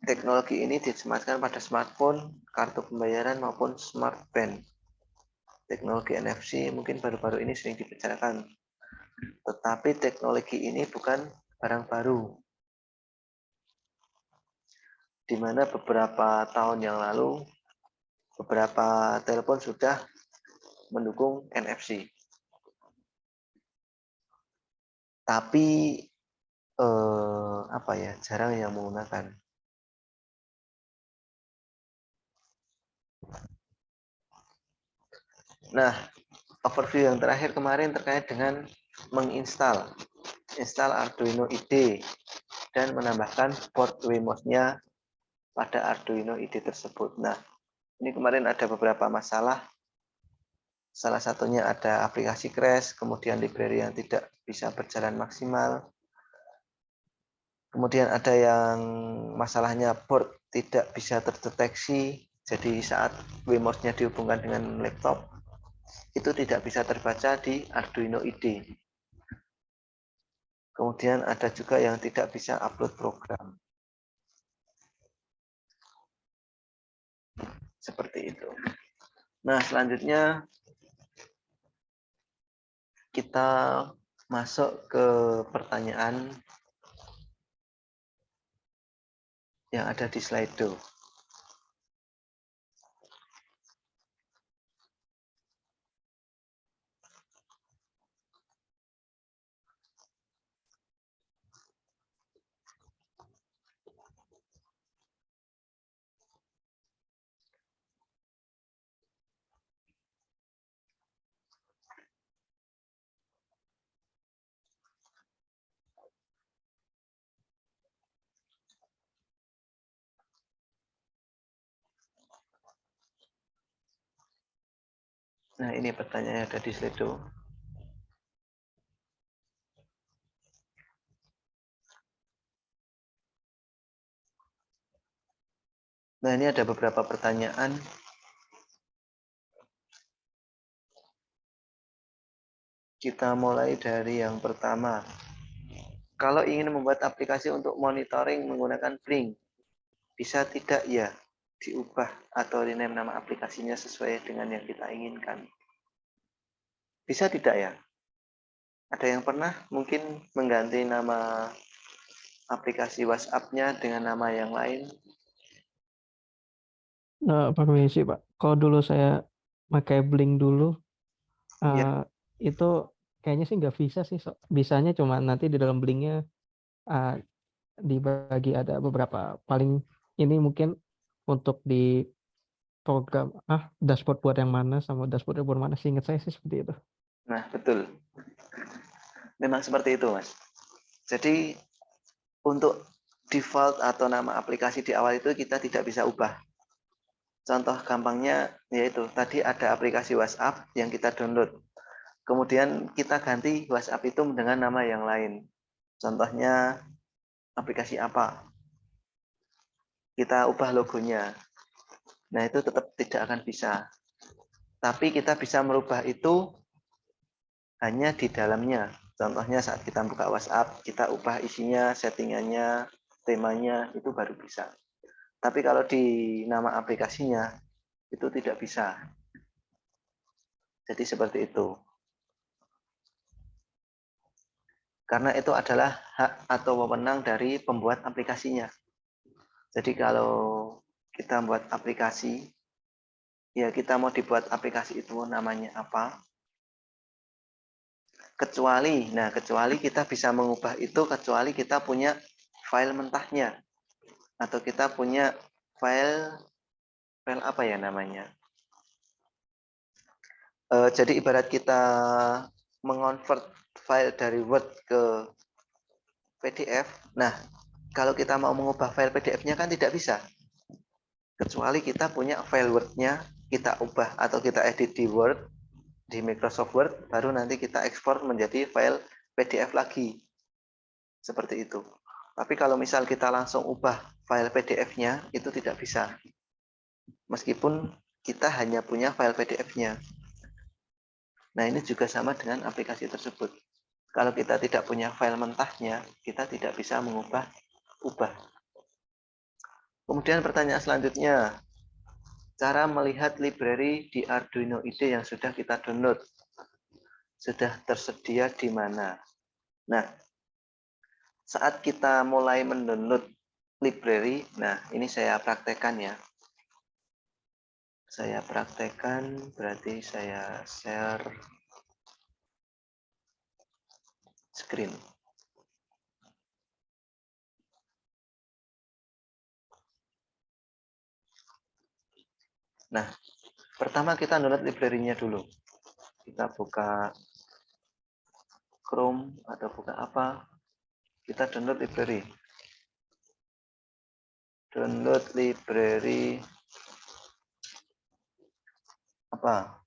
Teknologi ini disematkan pada smartphone, kartu pembayaran, maupun smartband. Teknologi NFC mungkin baru-baru ini sering dibicarakan, tetapi teknologi ini bukan barang baru. di mana beberapa tahun yang lalu beberapa telepon sudah mendukung NFC. Tapi apa ya, jarang yang menggunakan. Nah, overview yang terakhir kemarin terkait dengan menginstal Arduino IDE dan menambahkan port Wemos-nya pada Arduino IDE tersebut. Nah, ini kemarin ada beberapa masalah. Salah satunya ada aplikasi crash, kemudian library yang tidak bisa berjalan maksimal. Kemudian ada yang masalahnya board tidak bisa terdeteksi. Jadi saat Wemos-nya dihubungkan dengan laptop, itu tidak bisa terbaca di Arduino IDE. Kemudian ada juga yang tidak bisa upload program. Seperti itu. Nah, selanjutnya kita masuk ke pertanyaan yang ada di Slido. Nah, ini pertanyaannya ada di Slido. Nah, ini ada beberapa pertanyaan. Kita mulai dari yang pertama. Kalau ingin membuat aplikasi untuk monitoring menggunakan Blink, bisa tidak ya diubah atau rename nama aplikasinya sesuai dengan yang kita inginkan? Bisa tidak ya? Ada yang pernah mungkin mengganti nama aplikasi WhatsApp-nya dengan nama yang lain? Permisi Pak, kalau dulu saya pakai Blink dulu, Ya. itu kayaknya sih nggak bisa sih. Bisanya cuma nanti di dalam Blinknya dibagi ada beberapa. Paling ini mungkin untuk di program dashboard buat yang mana sama dashboard buat mana, seingat saya sih seperti itu. Nah, betul. Memang seperti itu, Mas. Jadi, untuk default atau nama aplikasi di awal itu kita tidak bisa ubah. Contoh gampangnya yaitu tadi ada aplikasi WhatsApp yang kita download. Kemudian kita ganti WhatsApp itu dengan nama yang lain. Contohnya aplikasi apa? Kita ubah logonya. Nah, itu tetap tidak akan bisa. Tapi kita bisa merubah itu hanya di dalamnya. Contohnya saat kita buka WhatsApp, kita ubah isinya, settingannya, temanya, itu baru bisa. Tapi kalau di nama aplikasinya, itu tidak bisa. Jadi seperti itu. Karena itu adalah hak atau wewenang dari pembuat aplikasinya. Jadi kalau kita membuat aplikasi, ya kita mau dibuat aplikasi itu namanya apa, kecuali kita bisa mengubah itu kecuali kita punya file mentahnya, atau kita punya file apa ya namanya. Jadi ibarat kita mengonvert file dari Word ke PDF. Nah, kalau kita mau mengubah file PDF-nya kan tidak bisa. Kecuali kita punya file Word-nya, kita ubah atau kita edit di Word, di Microsoft Word, baru nanti kita ekspor menjadi file PDF lagi. Seperti itu. Tapi kalau misal kita langsung ubah file PDF-nya, itu tidak bisa. Meskipun kita hanya punya file PDF-nya. Nah, ini juga sama dengan aplikasi tersebut. Kalau kita tidak punya file mentahnya, kita tidak bisa ubah. Kemudian pertanyaan selanjutnya, cara melihat library di Arduino IDE yang sudah kita download. Sudah tersedia di mana? Nah, saat kita mulai mendownload library. Nah, ini saya praktekkan ya. Saya praktekkan berarti saya share screen. Nah, pertama kita download library-nya dulu. Kita buka Chrome atau buka apa, kita download library. Download library apa?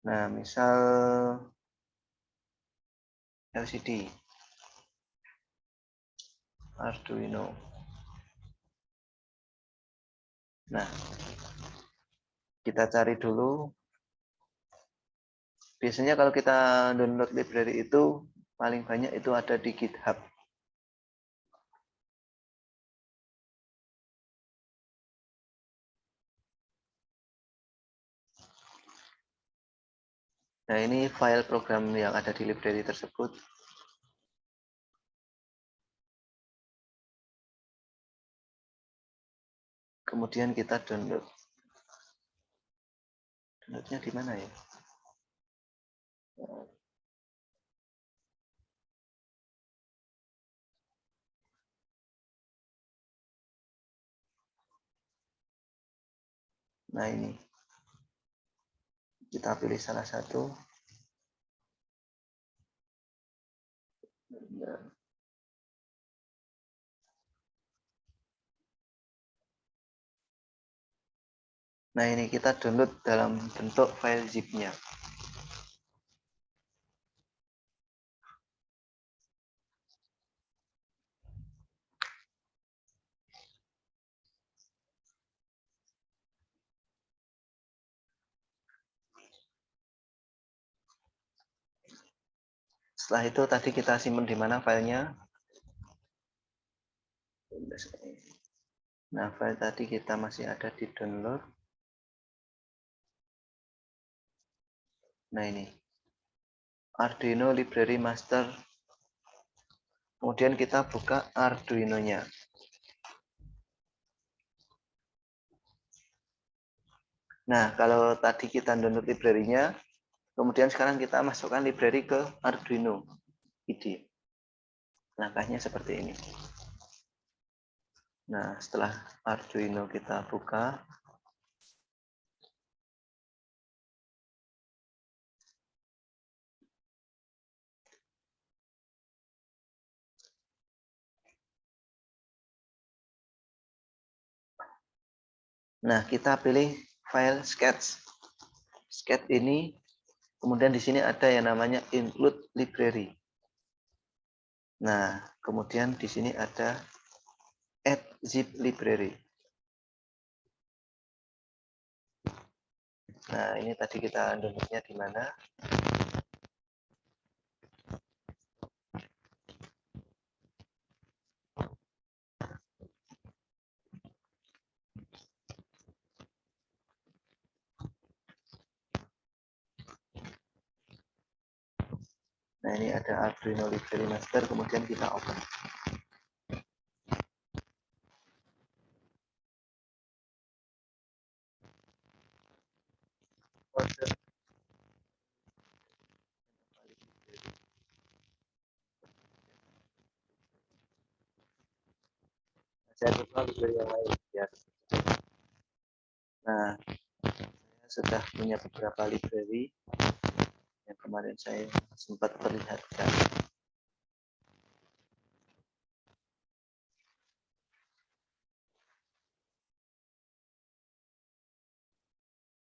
Nah, misal LCD, Arduino. Nah, kita cari dulu. Biasanya kalau kita download library itu paling banyak itu ada di GitHub. Nah, ini file program yang ada di library tersebut. Kemudian kita download. Downloadnya di mana ya? Nah, ini. Kita pilih salah satu. Nah, ini kita download dalam bentuk file zip-nya. Setelah itu tadi kita simpan di mana filenya? Nah, file tadi kita masih ada di download. Nah, ini. Arduino Library Master. Kemudian kita buka Arduino-nya. Nah, kalau tadi kita download library-nya, kemudian sekarang kita masukkan library ke Arduino IDE. Langkahnya seperti ini. Nah, setelah Arduino kita buka, nah kita pilih file sketch. Sketch ini, kemudian di sini ada yang namanya include library. Nah, kemudian di sini ada add zip library. Nah, ini tadi kita downloadnya di mana? Nah, ini ada Arduino Library Master, kemudian kita open. Saya coba library yang lain ya. Nah, saya sudah punya beberapa library yang kemarin saya sempat perlihatkan.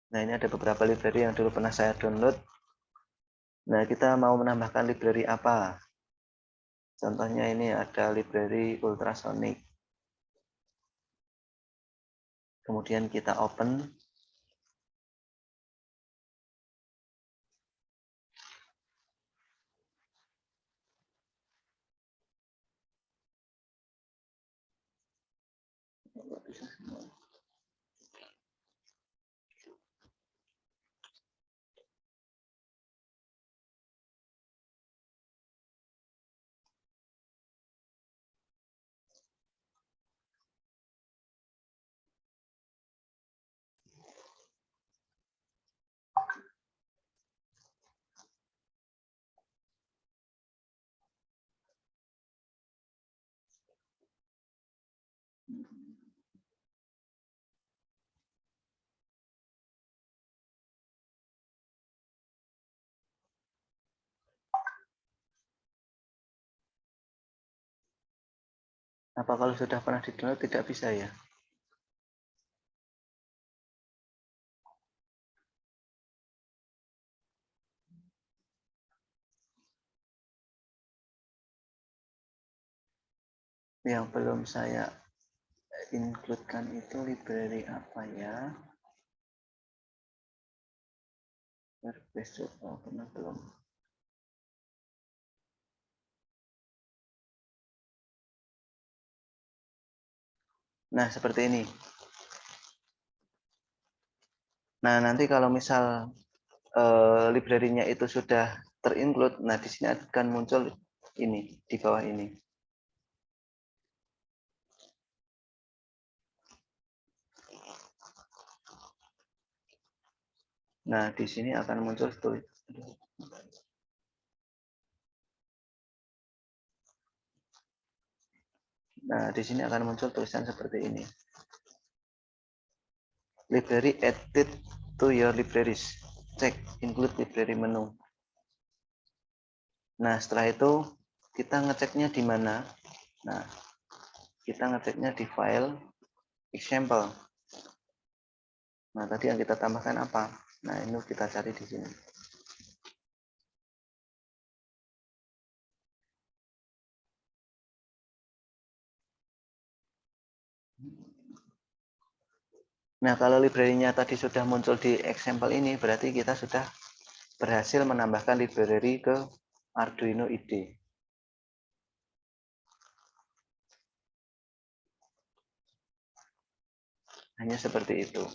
Nah, ini ada beberapa library yang dulu pernah saya download. Nah, kita mau menambahkan library apa? Contohnya ini ada library ultrasonic. Kemudian kita open. Apa kalau sudah pernah di-download tidak bisa ya? Yang belum saya include-kan itu library apa ya? Workspace, oh, pernah belum? Nah, seperti ini. Nah, nanti kalau misal library-nya itu sudah terinclude, nah di sini akan muncul ini di bawah ini. Nah, di sini akan muncul Nah, di sini akan muncul tulisan seperti ini. Library added to your libraries. Check include library menu. Nah, setelah itu kita ngeceknya di mana? Nah, kita ngeceknya di file example. Nah, tadi yang kita tambahkan apa? Nah, ini kita cari di sini. Nah, kalau library-nya tadi sudah muncul di example ini, berarti kita sudah berhasil menambahkan library ke Arduino IDE. Hanya seperti itu.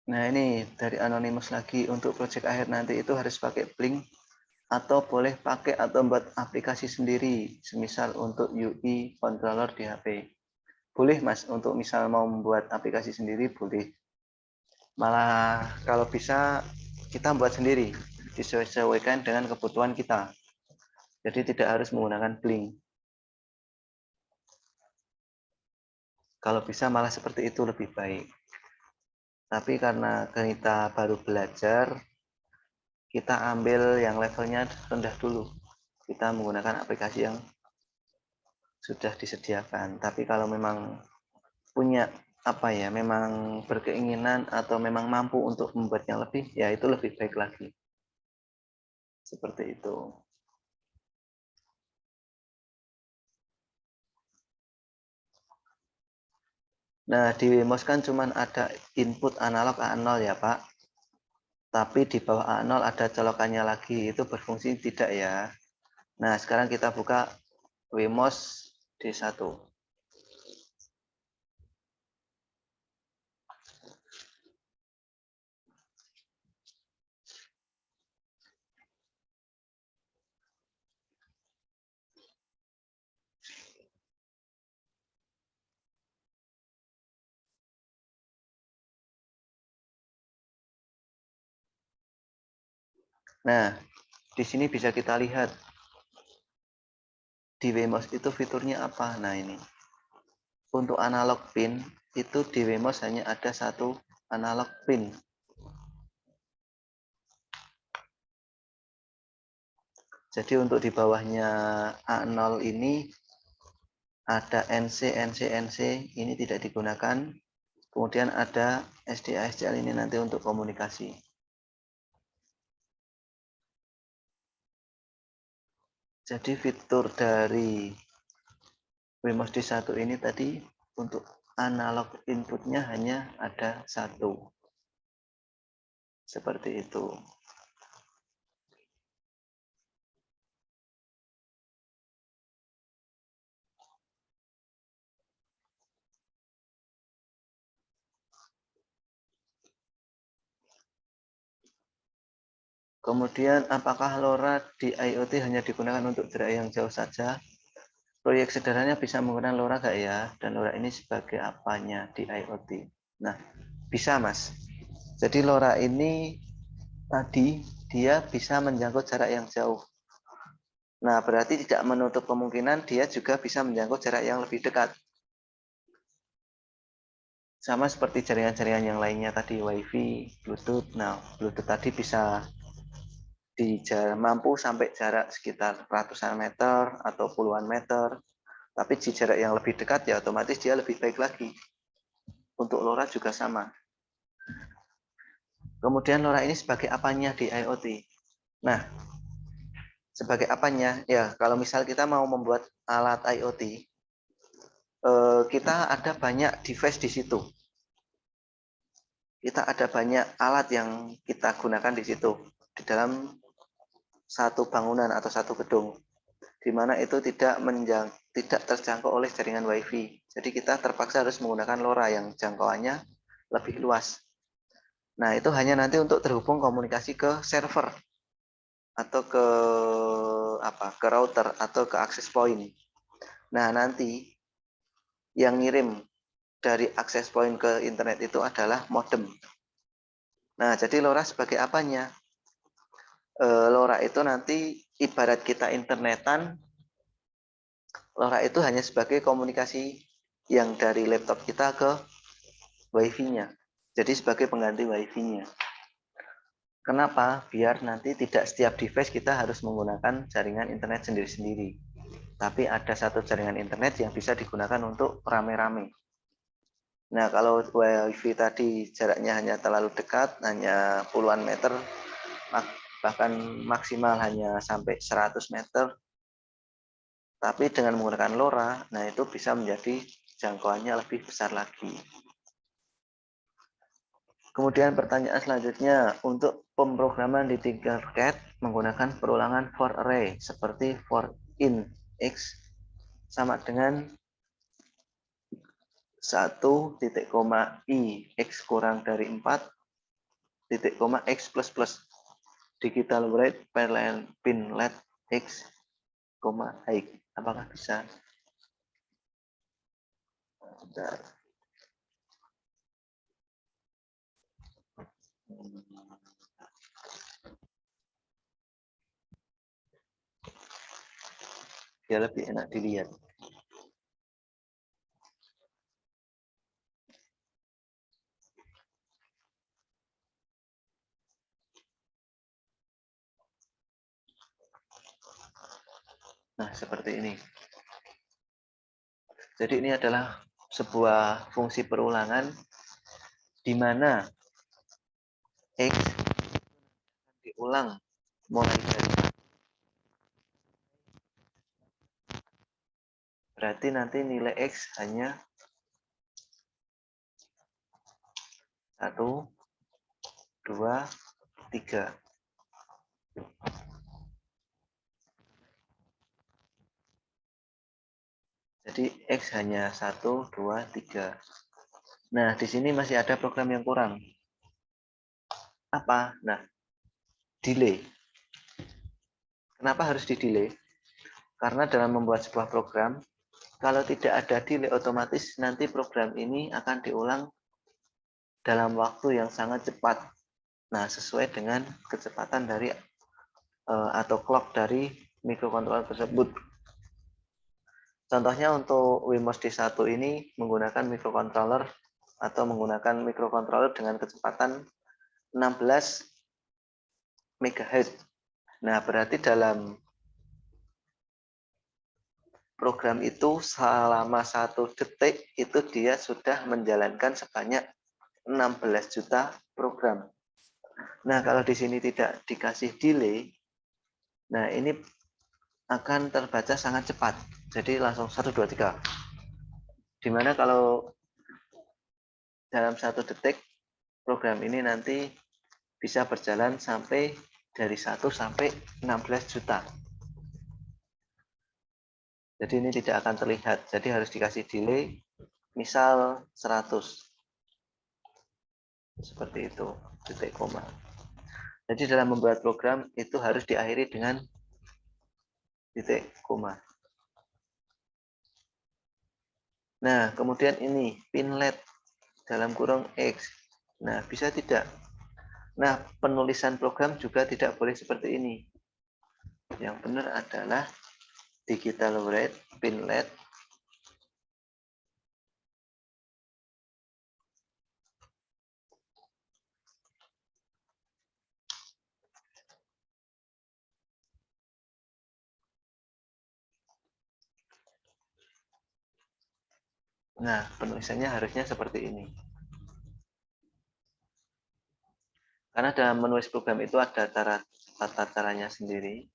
Nah, ini dari Anonymous lagi. Untuk project akhir nanti itu harus pakai Blink atau boleh pakai atau buat aplikasi sendiri, semisal untuk UI controller di HP. Boleh, Mas, untuk misal mau membuat aplikasi sendiri boleh. Malah kalau bisa kita buat sendiri, disesuaikan dengan kebutuhan kita. Jadi tidak harus menggunakan Blink. Kalau bisa malah seperti itu lebih baik. Tapi karena kita baru belajar, kita ambil yang levelnya rendah dulu. Kita menggunakan aplikasi yang sudah disediakan. Tapi kalau memang punya apa ya, memang berkeinginan atau memang mampu untuk membuat yang lebih, ya itu lebih baik lagi. Seperti itu. Nah, di Wemos kan cuma ada input analog A0 ya, Pak. Tapi di bawah A0 ada colokannya lagi, itu berfungsi tidak ya. Nah, sekarang kita buka Wemos D1. Nah, di sini bisa kita lihat di Wemos itu fiturnya apa. Nah, ini. Untuk analog pin, itu di Wemos hanya ada satu analog pin. Jadi untuk di bawahnya A0 ini ada NC, NC, NC, ini tidak digunakan. Kemudian ada SDA, SDL ini nanti untuk komunikasi. Jadi fitur dari Wemos D1 ini tadi untuk analog inputnya hanya ada satu. Seperti itu. Kemudian apakah LoRa di IoT hanya digunakan untuk jarak yang jauh saja? Proyek sederhananya bisa menggunakan LoRa nggak ya? Dan LoRa ini sebagai apanya di IoT? Nah, bisa Mas. Jadi LoRa ini tadi dia bisa menjangkau jarak yang jauh. Nah, berarti tidak menutup kemungkinan dia juga bisa menjangkau jarak yang lebih dekat. Sama seperti jaringan-jaringan yang lainnya tadi, WiFi, Bluetooth. Nah, Bluetooth tadi bisa mampu sampai jarak sekitar ratusan meter atau puluhan meter. Tapi di jarak yang lebih dekat ya otomatis dia lebih baik lagi. Untuk LoRa juga sama. Kemudian LoRa ini sebagai apanya di IoT? Nah, sebagai apanya? Ya, kalau misal kita mau membuat alat IoT, kita ada banyak device di situ. Kita ada banyak alat yang kita gunakan di situ, di dalam satu bangunan atau satu gedung, di mana itu tidak terjangkau oleh jaringan WiFi. Jadi kita terpaksa harus menggunakan LoRa yang jangkauannya lebih luas. Nah, itu hanya nanti untuk terhubung komunikasi ke server atau ke router atau ke access point. Nah, nanti yang ngirim dari access point ke internet itu adalah modem. Nah, jadi LoRa sebagai apanya? LoRa itu nanti ibarat kita internetan, LoRa itu hanya sebagai komunikasi yang dari laptop kita ke WiFi-nya. Jadi sebagai pengganti WiFi-nya. Kenapa? Biar nanti tidak setiap device kita harus menggunakan jaringan internet sendiri-sendiri. Tapi ada satu jaringan internet yang bisa digunakan untuk rame-rame. Nah, kalau WiFi tadi jaraknya hanya terlalu dekat, hanya puluhan meter, bahkan maksimal hanya sampai 100 meter. Tapi dengan menggunakan LoRa, nah itu bisa menjadi jangkauannya lebih besar lagi. Kemudian pertanyaan selanjutnya, untuk pemrograman di Tinkercad menggunakan perulangan for array seperti for in x sama dengan 1 titik koma i x kurang dari 4 titik koma x plus plus digital write pin let x koma i. Apakah bisa? Bentar. Ya lebih enak dilihat. Nah, seperti ini. Jadi ini adalah sebuah fungsi perulangan di mana X diulang mulai dari, berarti nanti nilai X hanya 1, 2, 3. Jadi X hanya 1, 2, 3. Nah, di sini masih ada program yang kurang. Apa? Nah, delay. Kenapa harus di-delay? Karena dalam membuat sebuah program, kalau tidak ada delay, otomatis nanti program ini akan diulang dalam waktu yang sangat cepat. Nah, sesuai dengan kecepatan dari atau clock dari mikrokontroler tersebut. Contohnya untuk Wemos D1 ini menggunakan mikrokontroler atau menggunakan mikrokontroler dengan kecepatan 16 MHz. Nah, berarti dalam program itu selama 1 detik itu dia sudah menjalankan sebanyak 16 juta program. Nah, kalau di sini tidak dikasih delay, nah ini akan terbaca sangat cepat. Jadi langsung 1, 2, 3. Dimana kalau dalam 1 detik, program ini nanti bisa berjalan sampai dari 1 sampai 16 juta. Jadi ini tidak akan terlihat. Jadi harus dikasih delay, misal 100. Seperti itu, titik koma. Jadi dalam membuat program itu harus diakhiri dengan titik koma. Nah, kemudian ini pin LED dalam kurung X. Nah, bisa tidak? Nah, penulisan program juga tidak boleh seperti ini. Yang benar adalah digital write, pinlet, nah, penulisannya harusnya seperti ini. Karena dalam menulis program itu ada tata caranya sendiri.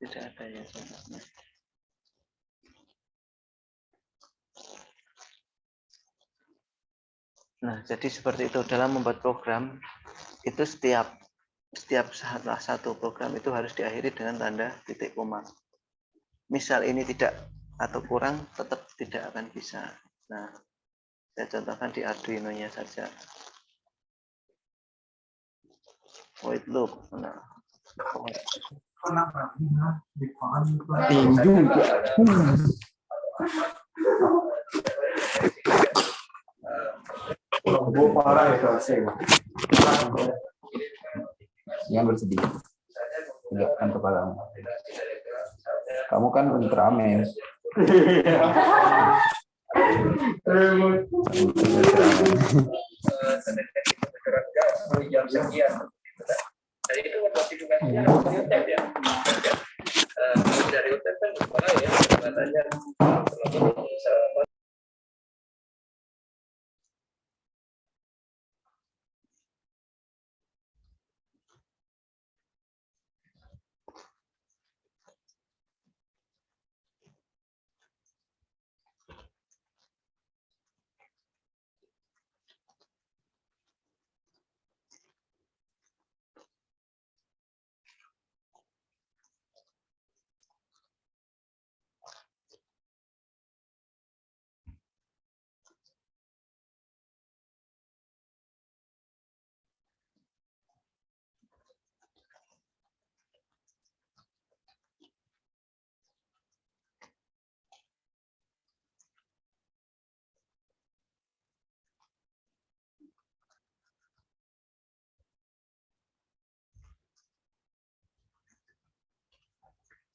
Tidak ada ya contohnya. Nah, jadi seperti itu dalam membuat program itu setiap salah satu program itu harus diakhiri dengan tanda titik koma. Misal ini tidak atau kurang, tetap tidak akan bisa. Nah, saya contohkan di Arduino-nya saja. Void loop. Nah, Jangan bersedih. Tegakkan kepalamu. Kamu kan Ultraman.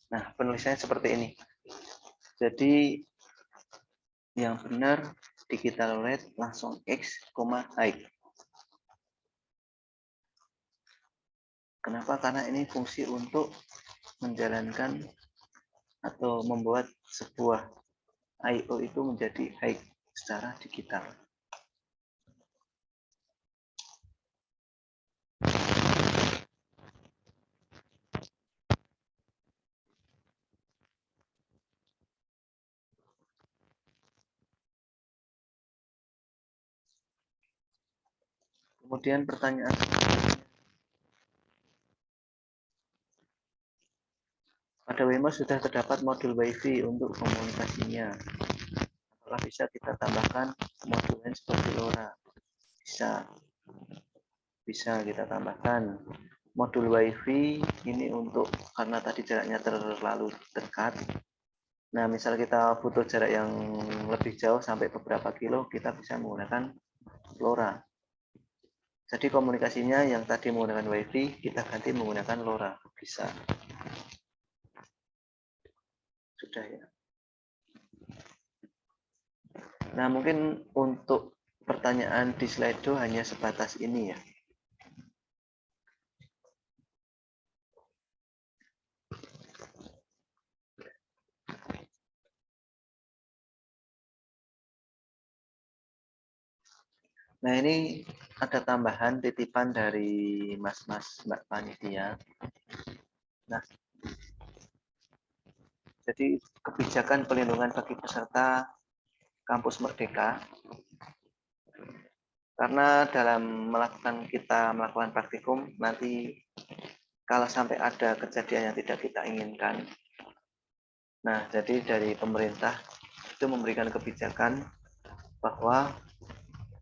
Nah, penulisannya seperti ini. Jadi yang benar digital write langsung X, height. Kenapa? Karena ini fungsi untuk menjalankan atau membuat sebuah I/O itu menjadi height secara digital. Kemudian pertanyaan, pada Wemo sudah terdapat modul WiFi untuk komunikasinya. Apakah bisa kita tambahkan modul lain seperti LoRa? Bisa kita tambahkan modul WiFi ini untuk karena tadi jaraknya terlalu dekat. Nah, misal kita butuh jarak yang lebih jauh sampai beberapa kilo, kita bisa menggunakan LoRa. Jadi komunikasinya yang tadi menggunakan WiFi, kita ganti menggunakan LoRa. Bisa. Sudah ya. Nah, mungkin untuk pertanyaan di Slido hanya sebatas ini ya. Nah, ini ada tambahan titipan dari Mas-mas Mbak Panitia. Nah, jadi kebijakan pelindungan bagi peserta Kampus Merdeka, karena dalam kita melakukan praktikum, nanti kalau sampai ada kejadian yang tidak kita inginkan, nah jadi dari pemerintah itu memberikan kebijakan bahwa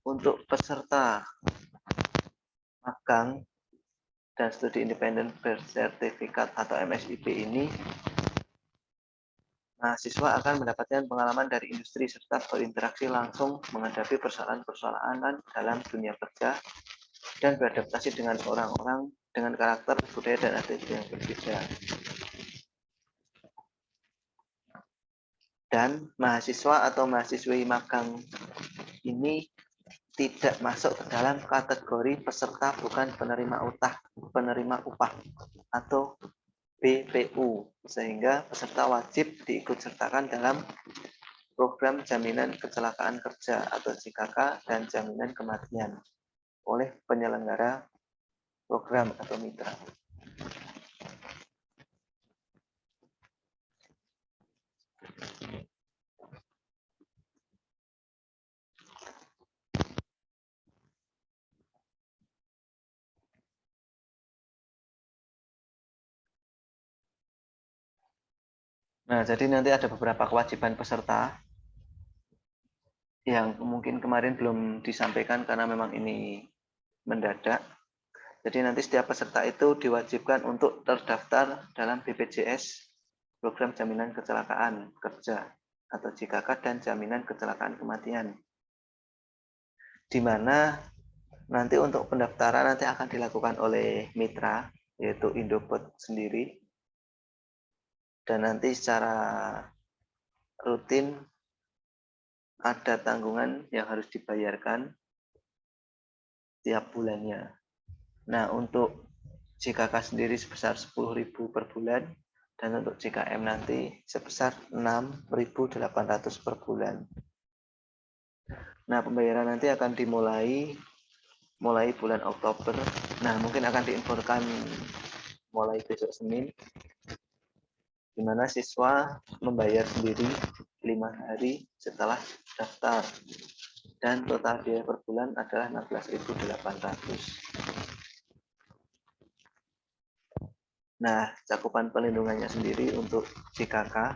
untuk peserta magang dan studi independen bersertifikat atau MSIP ini, mahasiswa akan mendapatkan pengalaman dari industri serta berinteraksi langsung menghadapi persoalan-persoalan dalam dunia kerja dan beradaptasi dengan orang-orang dengan karakter, budaya, dan attitude yang berbeda. Dan mahasiswa atau mahasiswi magang ini tidak masuk ke dalam kategori peserta bukan penerima upah atau BPU, sehingga peserta wajib diikutsertakan dalam program jaminan kecelakaan kerja atau JKK dan jaminan kematian oleh penyelenggara program atau mitra. Nah, jadi nanti ada beberapa kewajiban peserta yang mungkin kemarin belum disampaikan karena memang ini mendadak. Jadi nanti setiap peserta itu diwajibkan untuk terdaftar dalam BPJS, program jaminan kecelakaan kerja atau JKK dan jaminan kecelakaan kematian. Di mana nanti untuk pendaftaran nanti akan dilakukan oleh mitra, yaitu Indobot sendiri. Dan nanti secara rutin ada tanggungan yang harus dibayarkan tiap bulannya. Nah, untuk JKK sendiri sebesar 10.000 per bulan dan untuk JKM nanti sebesar 6.800 per bulan. Nah, pembayaran nanti akan dimulai bulan Oktober. Nah, mungkin akan diinfokan mulai besok Senin, di mana siswa membayar sendiri 5 hari setelah daftar dan total biaya per bulan adalah 16.800. Nah, cakupan pelindungannya sendiri untuk JKK,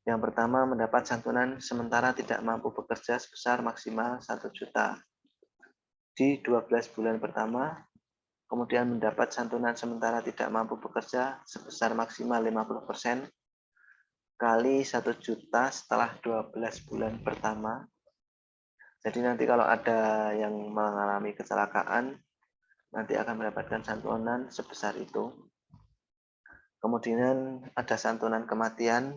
yang pertama mendapat santunan sementara tidak mampu bekerja sebesar maksimal 1 juta di 12 bulan pertama, kemudian mendapat santunan sementara tidak mampu bekerja sebesar maksimal 50% kali 1 juta setelah 12 bulan pertama. Jadi nanti kalau ada yang mengalami kecelakaan, nanti akan mendapatkan santunan sebesar itu. Kemudian ada santunan kematian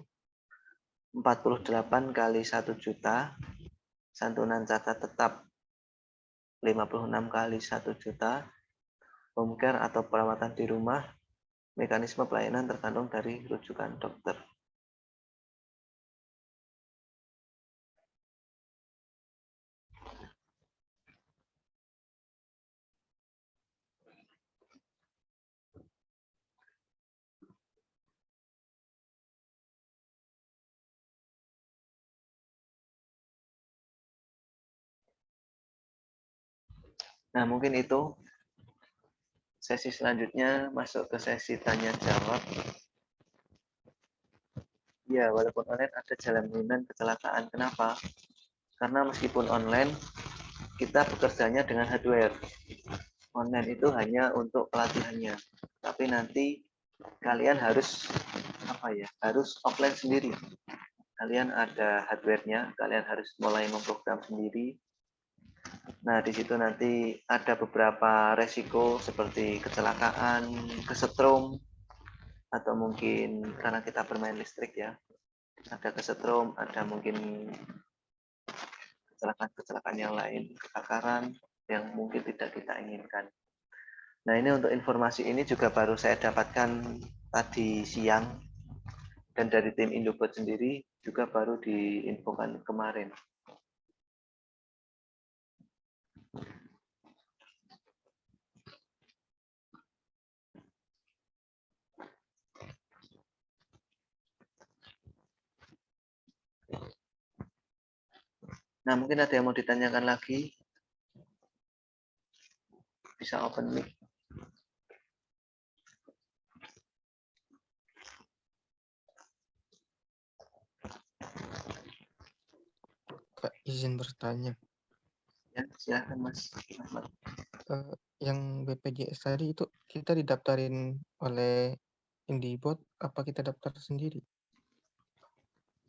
48 kali 1 juta, santunan cacat tetap 56 kali 1 juta, home care atau perawatan di rumah, mekanisme pelayanan tergantung dari rujukan dokter. Nah, mungkin itu. Sesi selanjutnya masuk ke sesi tanya jawab. Ya, walaupun online ada jaminan kecelakaan. Kenapa? Karena meskipun online, kita bekerjanya dengan hardware. Online itu hanya untuk pelatihannya. Tapi nanti kalian harus harus offline sendiri. Kalian ada hardware-nya, kalian harus mulai memprogram sendiri. Nah, di situ nanti ada beberapa resiko seperti kecelakaan, kesetrum, atau mungkin karena kita bermain listrik ya, ada kesetrum, ada mungkin kecelakaan-kecelakaan yang lain, kebakaran yang mungkin tidak kita inginkan. Nah, ini untuk informasi ini juga baru saya dapatkan tadi siang, dan dari tim Indobot sendiri juga baru diinfokan kemarin. Nah, mungkin ada yang mau ditanyakan lagi? Bisa open mic. Kak, izin bertanya. Ya, silahkan Mas Ahmad. Yang BPJS tadi itu kita didaftarin oleh Indibot, apa kita daftar sendiri?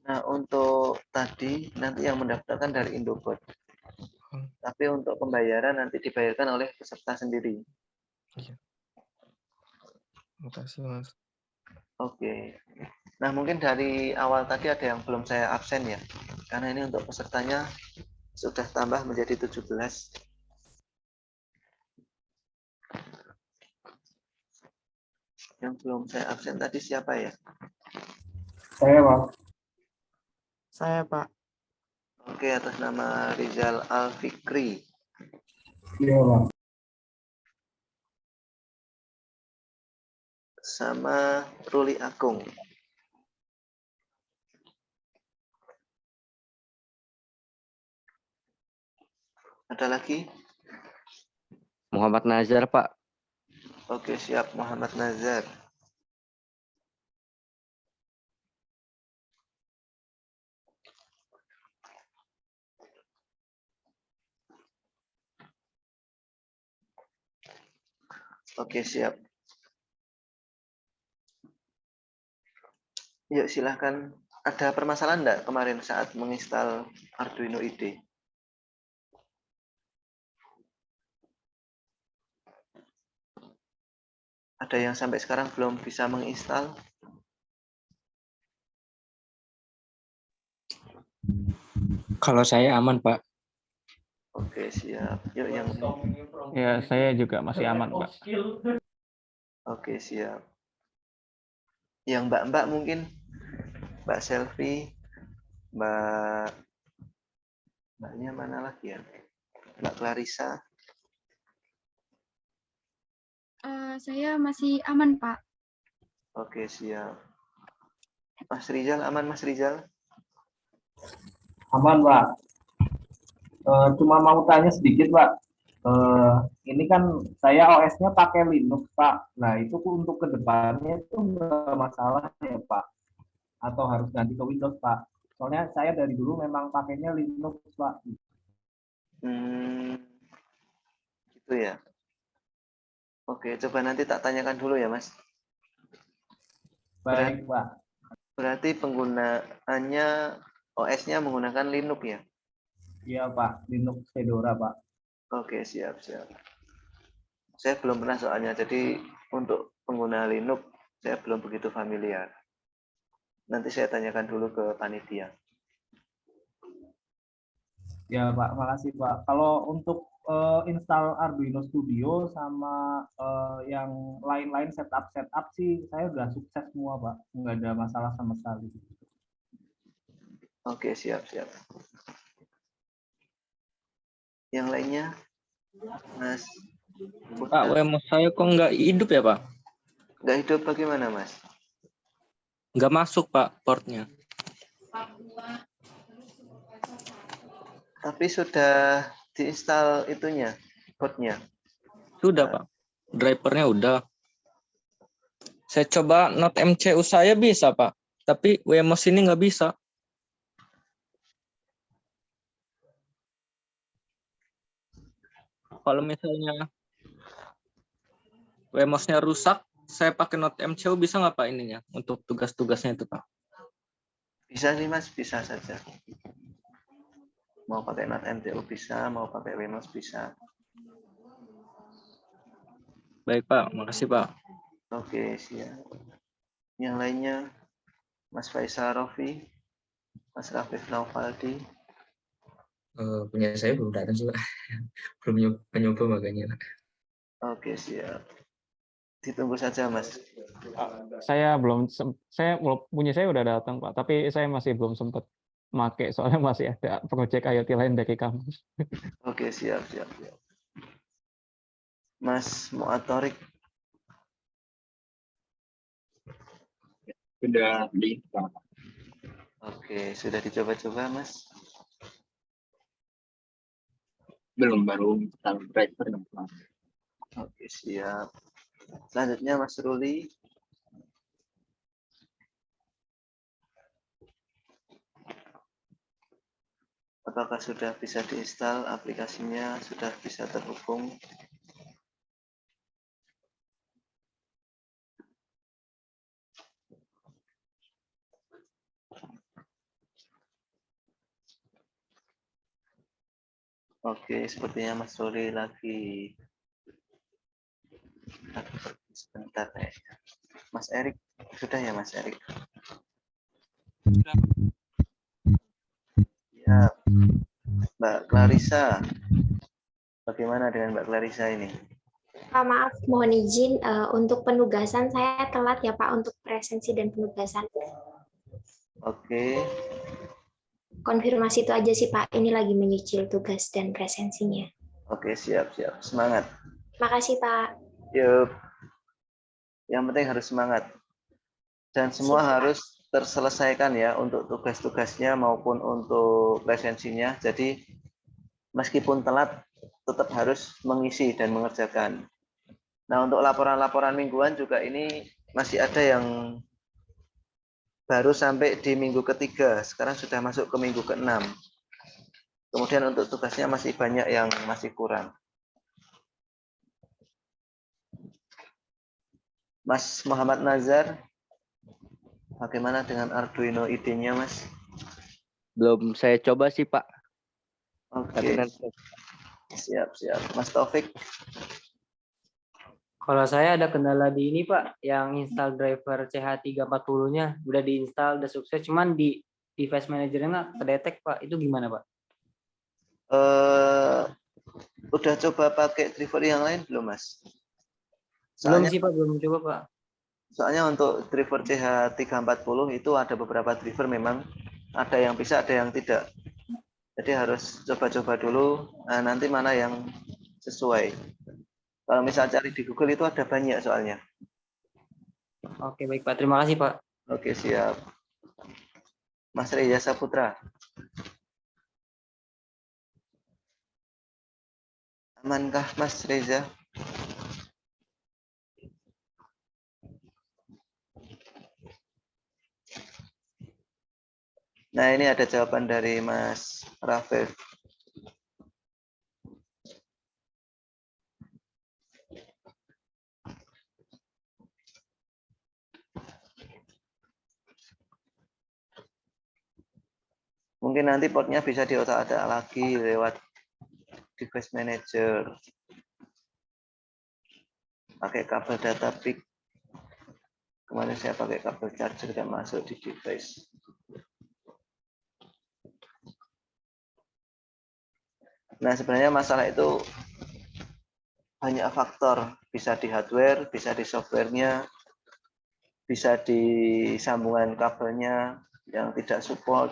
Nah, untuk tadi nanti yang mendaftarkan dari Indobot. Tapi untuk pembayaran nanti dibayarkan oleh peserta sendiri. Iya. Terima kasih, Mas. Oke. Nah, mungkin dari awal tadi ada yang belum saya absen ya. Karena ini untuk pesertanya sudah tambah menjadi 17. Yang belum saya absen tadi siapa ya? Saya, Pak. Saya, Pak. Oke, atas nama Rizal Alfikri. Iya, Pak. Sama Ruli Agung. Ada lagi? Muhammad Nazar, Pak. Oke, siap. Muhammad Nazar. Oke, siap. Yuk, silahkan. Ada permasalahan enggak kemarin saat menginstal Arduino IDE? Ada yang sampai sekarang belum bisa menginstal? Kalau saya aman, Pak. Oke, siap. Yuk yang Ya, saya juga masih aman, Pak. Oke, siap. Yang Mbak-mbak mungkin Mbak Selfie, Mbaknya mana lagi ya? Mbak Clarissa. Saya masih aman, Pak. Oke, siap. Mas Rizal, aman Mas Rizal? Aman, Pak. Cuma mau tanya sedikit, Pak. Ini kan saya OS-nya pakai Linux, Pak. Nah, itu untuk kedepannya itu nggak masalah ya, Pak? Atau harus ganti ke Windows, Pak? Soalnya saya dari dulu memang pakainya Linux, Pak. Gitu ya. Oke, coba nanti tak tanyakan dulu ya, Mas. Baik, Pak. Berarti penggunaannya OS-nya menggunakan Linux ya? Iya, Pak. Linux Fedora, Pak. Oke, siap. Saya belum pernah soalnya, jadi untuk pengguna Linux saya belum begitu familiar. Nanti saya tanyakan dulu ke panitia. Ya, Pak. Makasih, Pak. Kalau untuk install Arduino Studio sama yang lain-lain setup sih saya udah sukses semua, Pak. Nggak ada masalah sama sekali. Oke, siap. Yang lainnya, Mas? Pak, WMOS saya kok nggak hidup ya, Pak? Nggak hidup bagaimana, Mas? Nggak masuk, Pak, portnya. Tapi sudah diinstal itunya, bootnya? Sudah, Pak. Drivernya udah. Saya coba Note MCU saya bisa, Pak. Tapi WMOS ini nggak bisa. Kalau misalnya WMOS-nya rusak, saya pakai Note MCU bisa nggak, Pak, ininya? Untuk tugas-tugasnya itu, Pak? Bisa sih, Mas. Bisa saja. Mau pakai NotMCU bisa, mau pakai Wemos bisa. Baik Pak, makasih Pak. Oke, siap. Yang lainnya, Mas Faisal Rofi, Mas Rafif Naufaldi. Punya saya belum datang sih Pak. Belum nyoba makanya. Oke, siap. Ditunggu saja, Mas. Saya punya saya udah datang Pak, tapi saya masih belum sempat make soalnya masih ada proyek IoT lain dari kampus. Oke, siap. Mas Muatorik. Sudah diinstal. Oke, sudah dicoba-coba, Mas? Belum, baru install driver. Oke, siap. Selanjutnya Mas Ruli. Apakah sudah bisa diinstal aplikasinya, sudah bisa terhubung? Oke, sepertinya Mas Ruli lagi sebentar ya. Mas Erik, sudah ya Mas Erik? Ya, Mbak Clarissa. Bagaimana dengan Mbak Clarissa ini? Pak, maaf, mohon izin untuk penugasan saya telat ya Pak untuk presensi dan penugasan. Oke. Konfirmasi itu aja sih Pak, ini lagi menyicil tugas dan presensinya. Oke, siap. Semangat. Makasih Pak. Yuk. Yang penting harus semangat. Dan semua harus terselesaikan ya untuk tugas-tugasnya maupun untuk presensinya. Jadi meskipun telat tetap harus mengisi dan mengerjakan. Nah, untuk laporan-laporan mingguan juga ini masih ada yang baru sampai di minggu ketiga, sekarang sudah masuk ke minggu ke-6. Kemudian untuk tugasnya masih banyak yang masih kurang. Mas Muhammad Nazar, bagaimana dengan Arduino ID-nya, Mas? Belum saya coba sih, Pak. Tapi Oke, nanti. siap. Mas Taufik? Kalau saya ada kendala di ini Pak, yang install driver CH340-nya udah diinstal, udah sukses, cuman di device manager-nya nggak kedetek Pak, itu gimana Pak? Udah coba pakai driver yang lain belum, Mas? Belum sih Pak, belum coba Pak. Soalnya untuk driver CH340 itu ada beberapa driver memang, ada yang bisa, ada yang tidak. Jadi harus coba-coba dulu, nah, nanti mana yang sesuai. Kalau misal cari di Google itu ada banyak soalnya. Oke, baik Pak. Terima kasih Pak. Oke, siap. Mas Reza Saputra. Amankah Mas Reza? Nah, ini ada jawaban dari Mas Rafif. Mungkin nanti portnya bisa diotak-atik lagi lewat device manager. Pakai kabel data pick. Kemarin saya pakai kabel charger dan masuk di device. Nah, sebenarnya masalah itu banyak faktor. Bisa di hardware, bisa di softwarenya, bisa di sambungan kabelnya yang tidak support.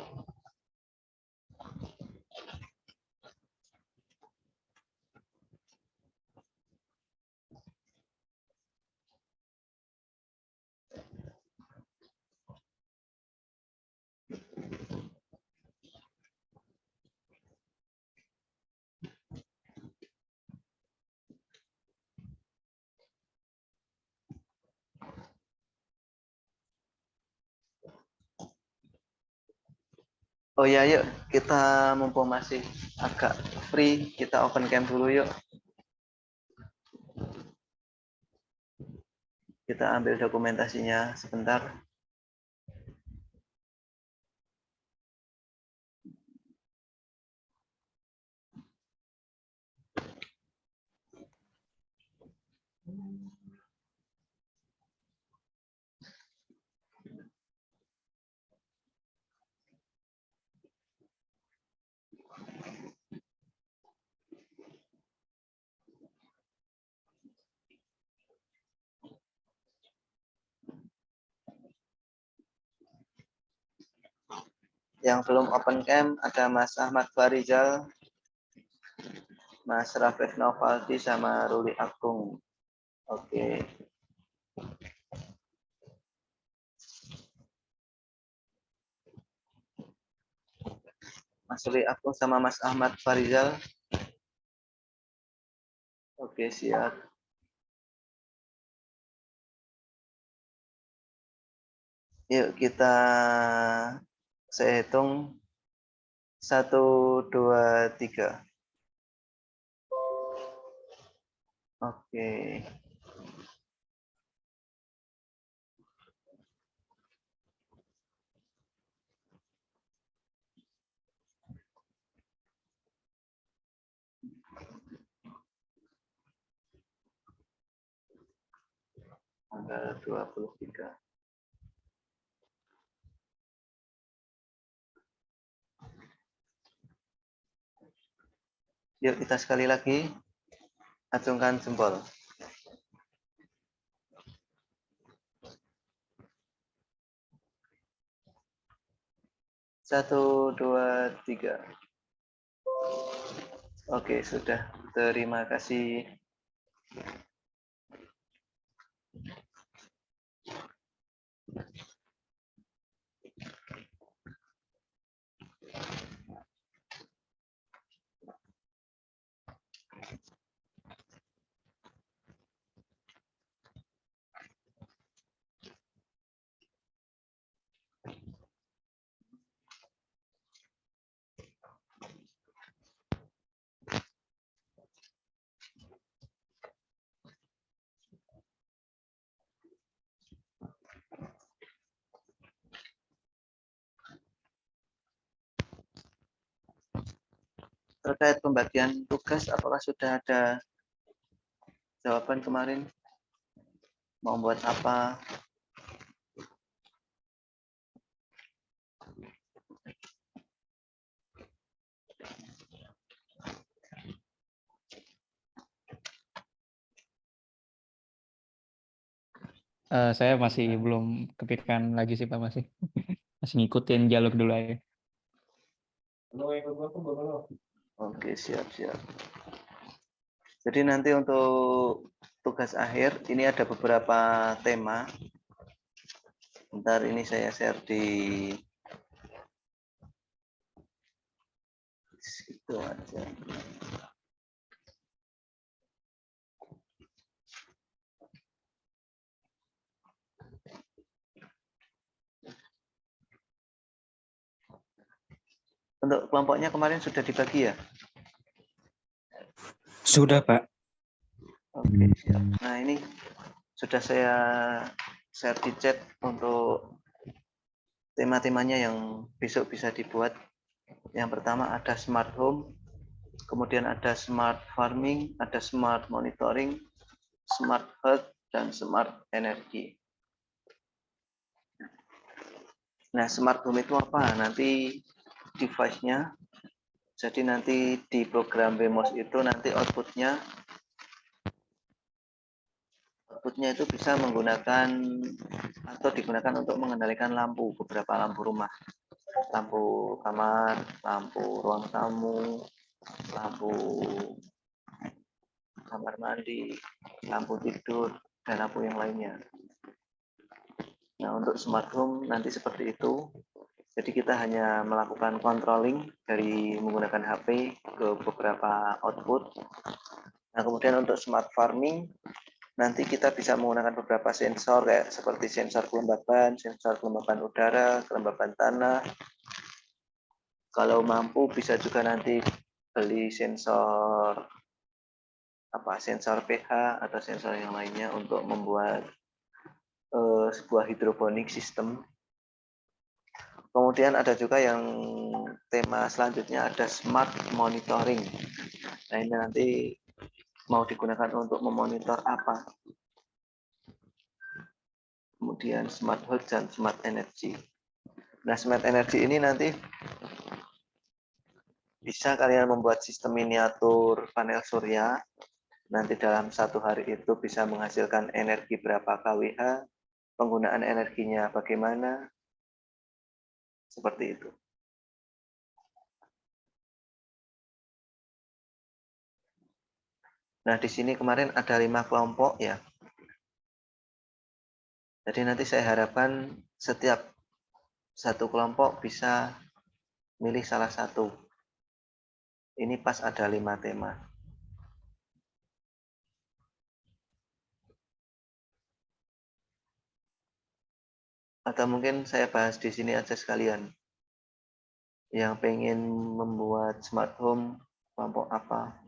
Oh ya, yuk kita mumpung masih agak free, kita open cam dulu yuk. Kita ambil dokumentasinya sebentar. Yang belum open cam ada Mas Ahmad Farizal, Mas Rafif Novaldi, sama Ruli Agung. Oke. Mas Ruli Agung sama Mas Ahmad Farizal. Oke, siap. Yuk saya hitung 1, 2, 3. Oke. Tanggal 23. Yuk kita sekali lagi acungkan jempol. Satu, 2, 3. Oke, sudah. Terima kasih. Terkait pembagian tugas, apakah sudah ada jawaban kemarin? Mau buat apa? Saya masih belum kepikiran lagi sih Pak, masih ngikutin dialog dulu aja. Oke, siap. Jadi nanti untuk tugas akhir ini ada beberapa tema. Bentar, ini saya share di situ aja. Untuk kelompoknya kemarin sudah dibagi ya? Sudah, Pak. Oke, siap. Nah, ini sudah saya share di chat untuk tema-temanya yang besok bisa dibuat. Yang pertama ada smart home, kemudian ada smart farming, ada smart monitoring, smart health, dan smart energy. Nah, smart home itu apa? Nanti device-nya, jadi nanti di program BMOS itu nanti outputnya itu bisa menggunakan atau digunakan untuk mengendalikan lampu, beberapa lampu rumah, lampu kamar, lampu ruang tamu, lampu kamar mandi, lampu tidur, dan lampu yang lainnya. Nah, untuk smart home nanti seperti itu. Jadi kita hanya melakukan controlling dari menggunakan HP ke beberapa output. Nah, kemudian untuk smart farming, nanti kita bisa menggunakan beberapa sensor kayak seperti sensor kelembapan udara, kelembapan tanah. Kalau mampu bisa juga nanti beli sensor pH atau sensor yang lainnya untuk membuat sebuah hidroponik sistem. Kemudian ada juga yang tema selanjutnya ada smart monitoring. Nah, ini nanti mau digunakan untuk memonitor apa. Kemudian smart health dan smart energy. Nah, smart energy ini nanti bisa kalian membuat sistem miniatur panel surya. Nanti dalam 1 hari itu bisa menghasilkan energi berapa kWh, penggunaan energinya bagaimana, seperti itu. Nah, di sini kemarin ada 5 kelompok ya. Jadi nanti saya harapkan setiap satu kelompok bisa milih salah satu. Ini pas ada 5 tema. Atau mungkin saya bahas di sini aja sekalian. Yang pengen membuat smart home, kelompok apa?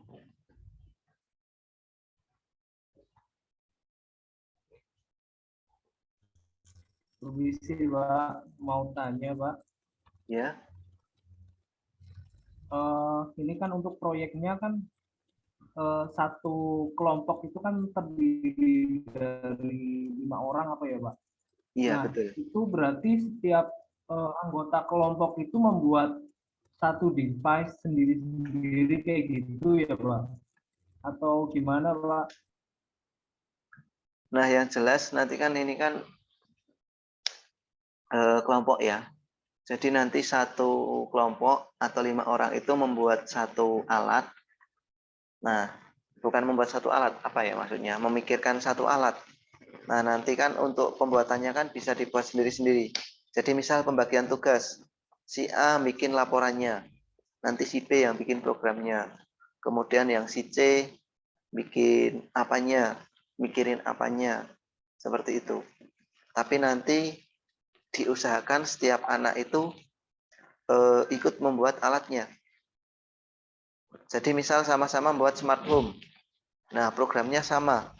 Permisi, Pak. Mau tanya, Pak. Ya. Ini kan untuk proyeknya kan satu kelompok itu kan terdiri dari 5 orang apa ya, Pak? Iya, Nah, betul. itu berarti setiap anggota kelompok itu membuat satu device sendiri-sendiri kayak gitu ya, Pak? Atau gimana, Pak? Nah, yang jelas nanti kan ini kan kelompok ya. Jadi nanti satu kelompok atau 5 orang itu membuat satu alat. Nah, bukan membuat satu alat, apa ya maksudnya? Memikirkan satu alat. Nah, nanti kan untuk pembuatannya kan bisa dibuat sendiri-sendiri. Jadi misal pembagian tugas, si A bikin laporannya, nanti si B yang bikin programnya. Kemudian yang si C bikin apanya, mikirin apanya, seperti itu. Tapi nanti diusahakan setiap anak itu ikut membuat alatnya. Jadi misal sama-sama membuat smart home. Nah, programnya sama.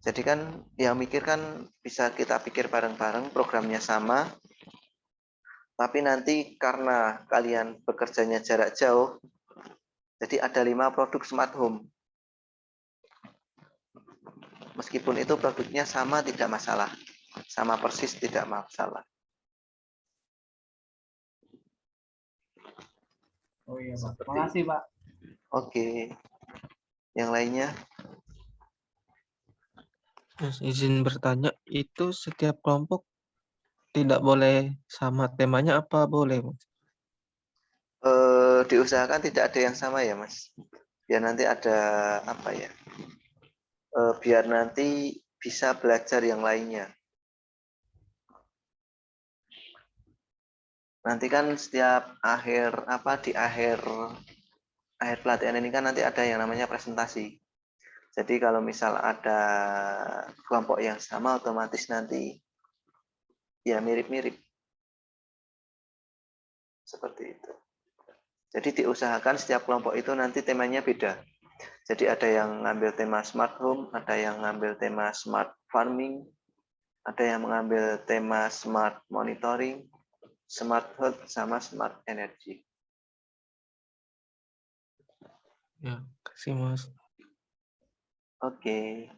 Jadi kan yang mikir kan bisa kita pikir bareng-bareng, programnya sama. Tapi nanti karena kalian bekerjanya jarak jauh, jadi ada 5 produk smart home. Meskipun itu produknya sama tidak masalah. Sama persis tidak masalah. Oh iya, Pak. Makasih, Pak. Oke. Yang lainnya? Mas, izin bertanya, itu setiap kelompok tidak boleh sama temanya apa boleh, Mas? Diusahakan tidak ada yang sama ya, Mas. Biar nanti ada apa ya? Biar nanti bisa belajar yang lainnya. Nanti kan setiap di akhir pelatihan ini kan nanti ada yang namanya presentasi. Jadi kalau misal ada kelompok yang sama otomatis nanti ya mirip-mirip. Seperti itu. Jadi diusahakan setiap kelompok itu nanti temanya beda. Jadi ada yang ngambil tema smart home, ada yang ngambil tema smart farming, ada yang mengambil tema smart monitoring, smart health, sama smart energy. Ya, kasih Mas. Oke.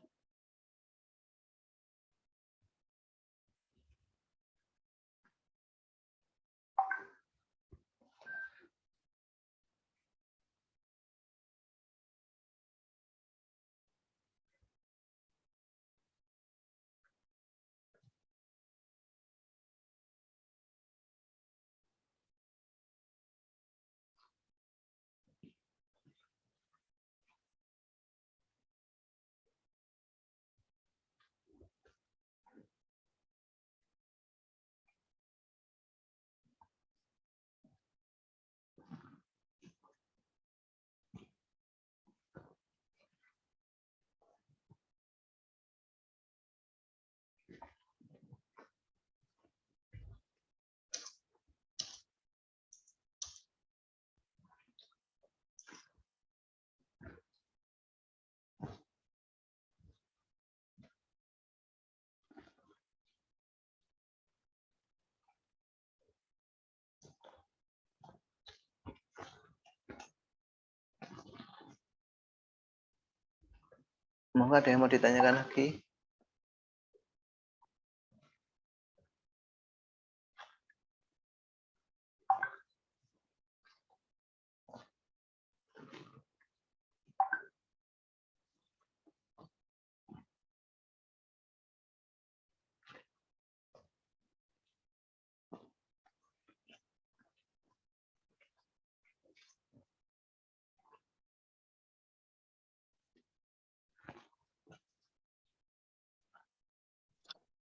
Monggo ada yang mau ditanyakan lagi?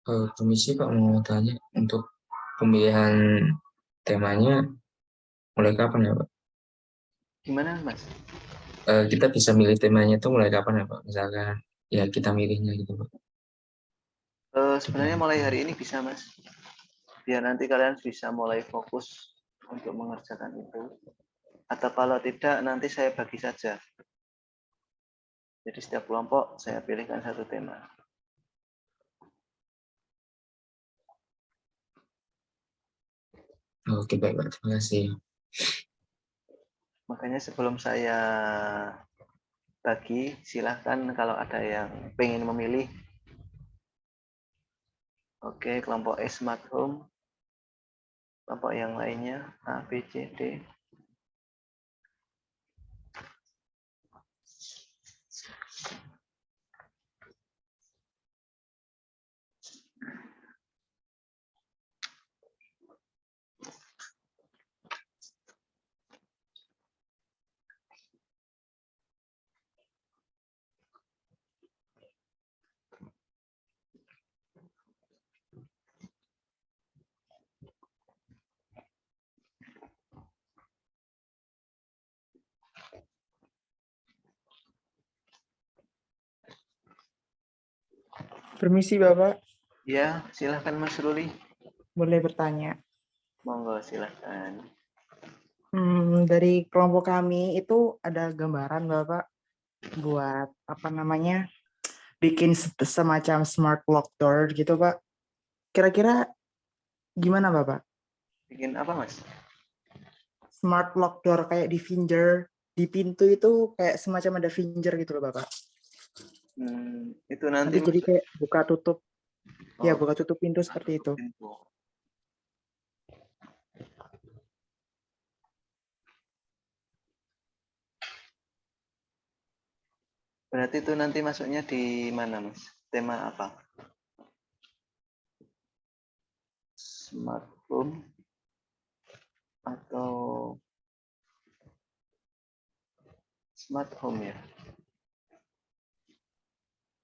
Permisi Pak, mau tanya untuk pemilihan temanya mulai kapan ya Pak? Gimana Mas? Kita bisa milih temanya itu mulai kapan ya Pak? Misalkan ya kita milihnya gitu Pak. Sebenarnya mulai hari ini bisa Mas. Biar nanti kalian bisa mulai fokus untuk mengerjakan itu. Atau kalau tidak nanti saya bagi saja. Jadi setiap kelompok saya pilihkan satu tema. Oke baik Pak, terima kasih. Makanya sebelum saya bagi, silahkan kalau ada yang pengen memilih. Oke, kelompok E Smart Home. Kelompok yang lainnya A, B, C, D. Permisi Bapak, Ya, silahkan Mas Ruli. boleh bertanya. Monggo, silahkan. Dari kelompok kami itu ada gambaran Bapak buat apa namanya bikin semacam smart lock door gitu Pak. Kira-kira gimana Bapak? Bikin apa Mas? Smart lock door kayak di finger, di pintu itu kayak semacam ada finger gitu loh Bapak. Itu nanti jadi kayak buka tutup, ya Oh, buka tutup pintu seperti itu. pintu. Berarti itu nanti masuknya di mana Mas? Tema apa? Smart home atau smart home ya?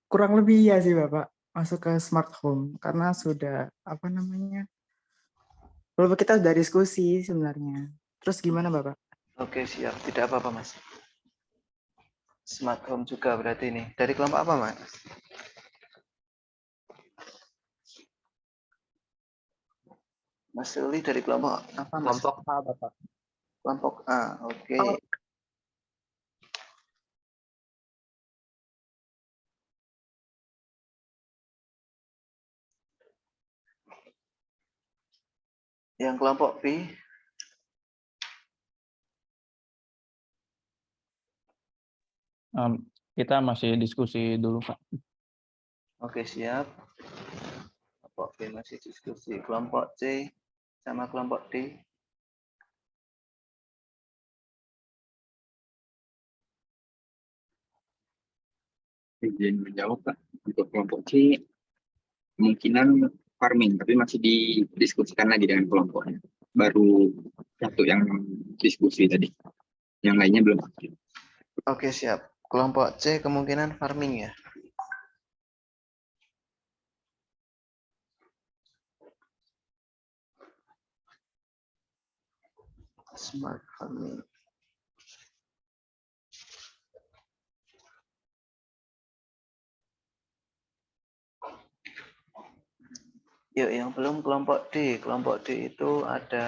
Kurang lebih ya sih Bapak, masuk ke smart home karena sudah apa namanya? Bapak kita sudah diskusi sebenarnya. Terus gimana Bapak? Oke, siap. Tidak apa-apa Mas. Smart home juga berarti ini. Dari kelompok apa Mas? Mas Ruli dari kelompok apa Mas? Kelompok A Bapak. Kelompok A, oke. Yang kelompok B? Kita masih diskusi dulu Pak. Oke, siap. Kelompok B masih diskusi. Kelompok C sama kelompok D? Izin menjawab Pak. Untuk kelompok C kemungkinan farming, tapi masih didiskusikan lagi dengan kelompoknya. Baru satu yang diskusi tadi. Yang lainnya belum. Oke, siap. Kelompok C kemungkinan farming ya. Smart farming. Yuk, yang belum kelompok D. Kelompok D itu ada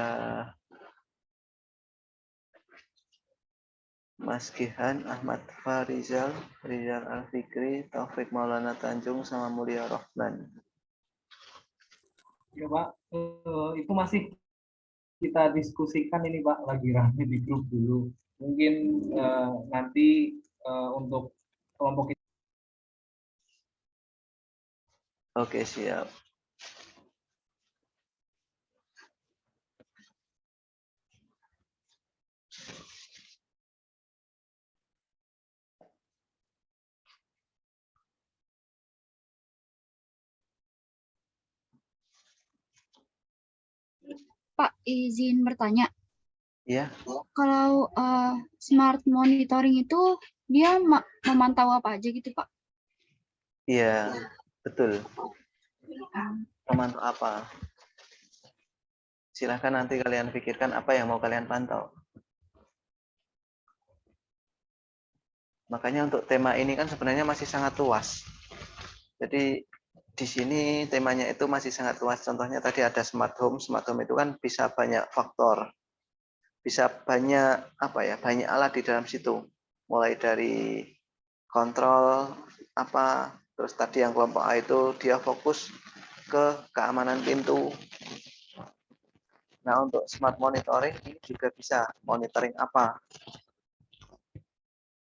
Mas Gihan, Ahmad Farizal, Rizal Alfikri, Taufik Maulana Tanjung, sama Mulia Rohman. Ya Pak, itu masih kita diskusikan ini Pak, lagi rame di grup dulu. Mungkin nanti untuk kelompok kita. Oke, siap. Pak, izin bertanya. Ya. Kalau smart monitoring itu dia memantau apa aja gitu Pak? Iya, betul. Memantau apa? Silahkan nanti kalian pikirkan apa yang mau kalian pantau. Makanya untuk tema ini kan sebenarnya masih sangat luas. Jadi di sini temanya itu masih sangat luas. Contohnya tadi ada smart home. Smart home itu kan bisa banyak faktor. Bisa banyak banyak alat di dalam situ. Mulai dari kontrol terus tadi yang kelompok A itu dia fokus ke keamanan pintu. Nah, untuk smart monitoring ini juga bisa monitoring apa?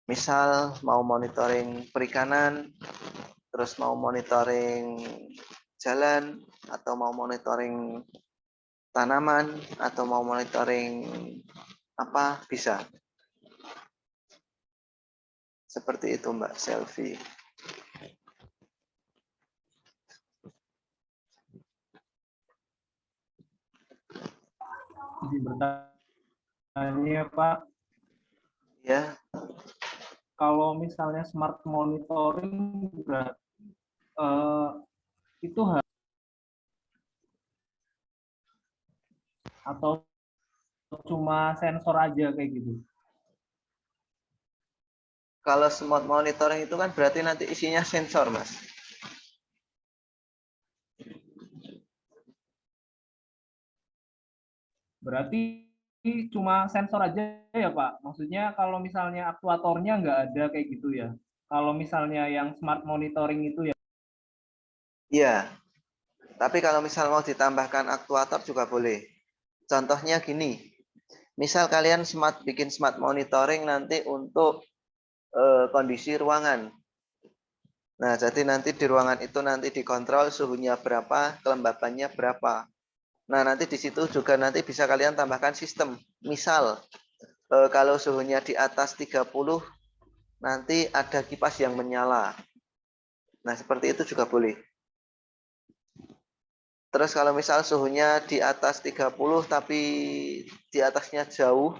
Misal mau monitoring perikanan, terus mau monitoring jalan, atau mau monitoring tanaman, atau mau monitoring apa, bisa. Seperti itu Mbak Selvi. Izin bertanya Pak, Ya, kalau misalnya smart monitoring itu atau cuma sensor aja kayak gitu? kalau smart monitoring itu kan berarti nanti isinya sensor, Mas. Berarti cuma sensor aja ya Pak? Maksudnya kalau misalnya aktuatornya nggak ada kayak gitu ya? Kalau misalnya yang smart monitoring itu ya? Iya, tapi kalau misal mau ditambahkan aktuator juga boleh. Contohnya gini, misal kalian bikin smart monitoring nanti untuk kondisi ruangan. Nah, jadi nanti di ruangan itu nanti dikontrol suhunya berapa, kelembabannya berapa. Nah, nanti di situ juga nanti bisa kalian tambahkan sistem. Misal, kalau suhunya di atas 30, nanti ada kipas yang menyala. Nah, seperti itu juga boleh. Terus kalau misal suhunya di atas 30 tapi di atasnya jauh,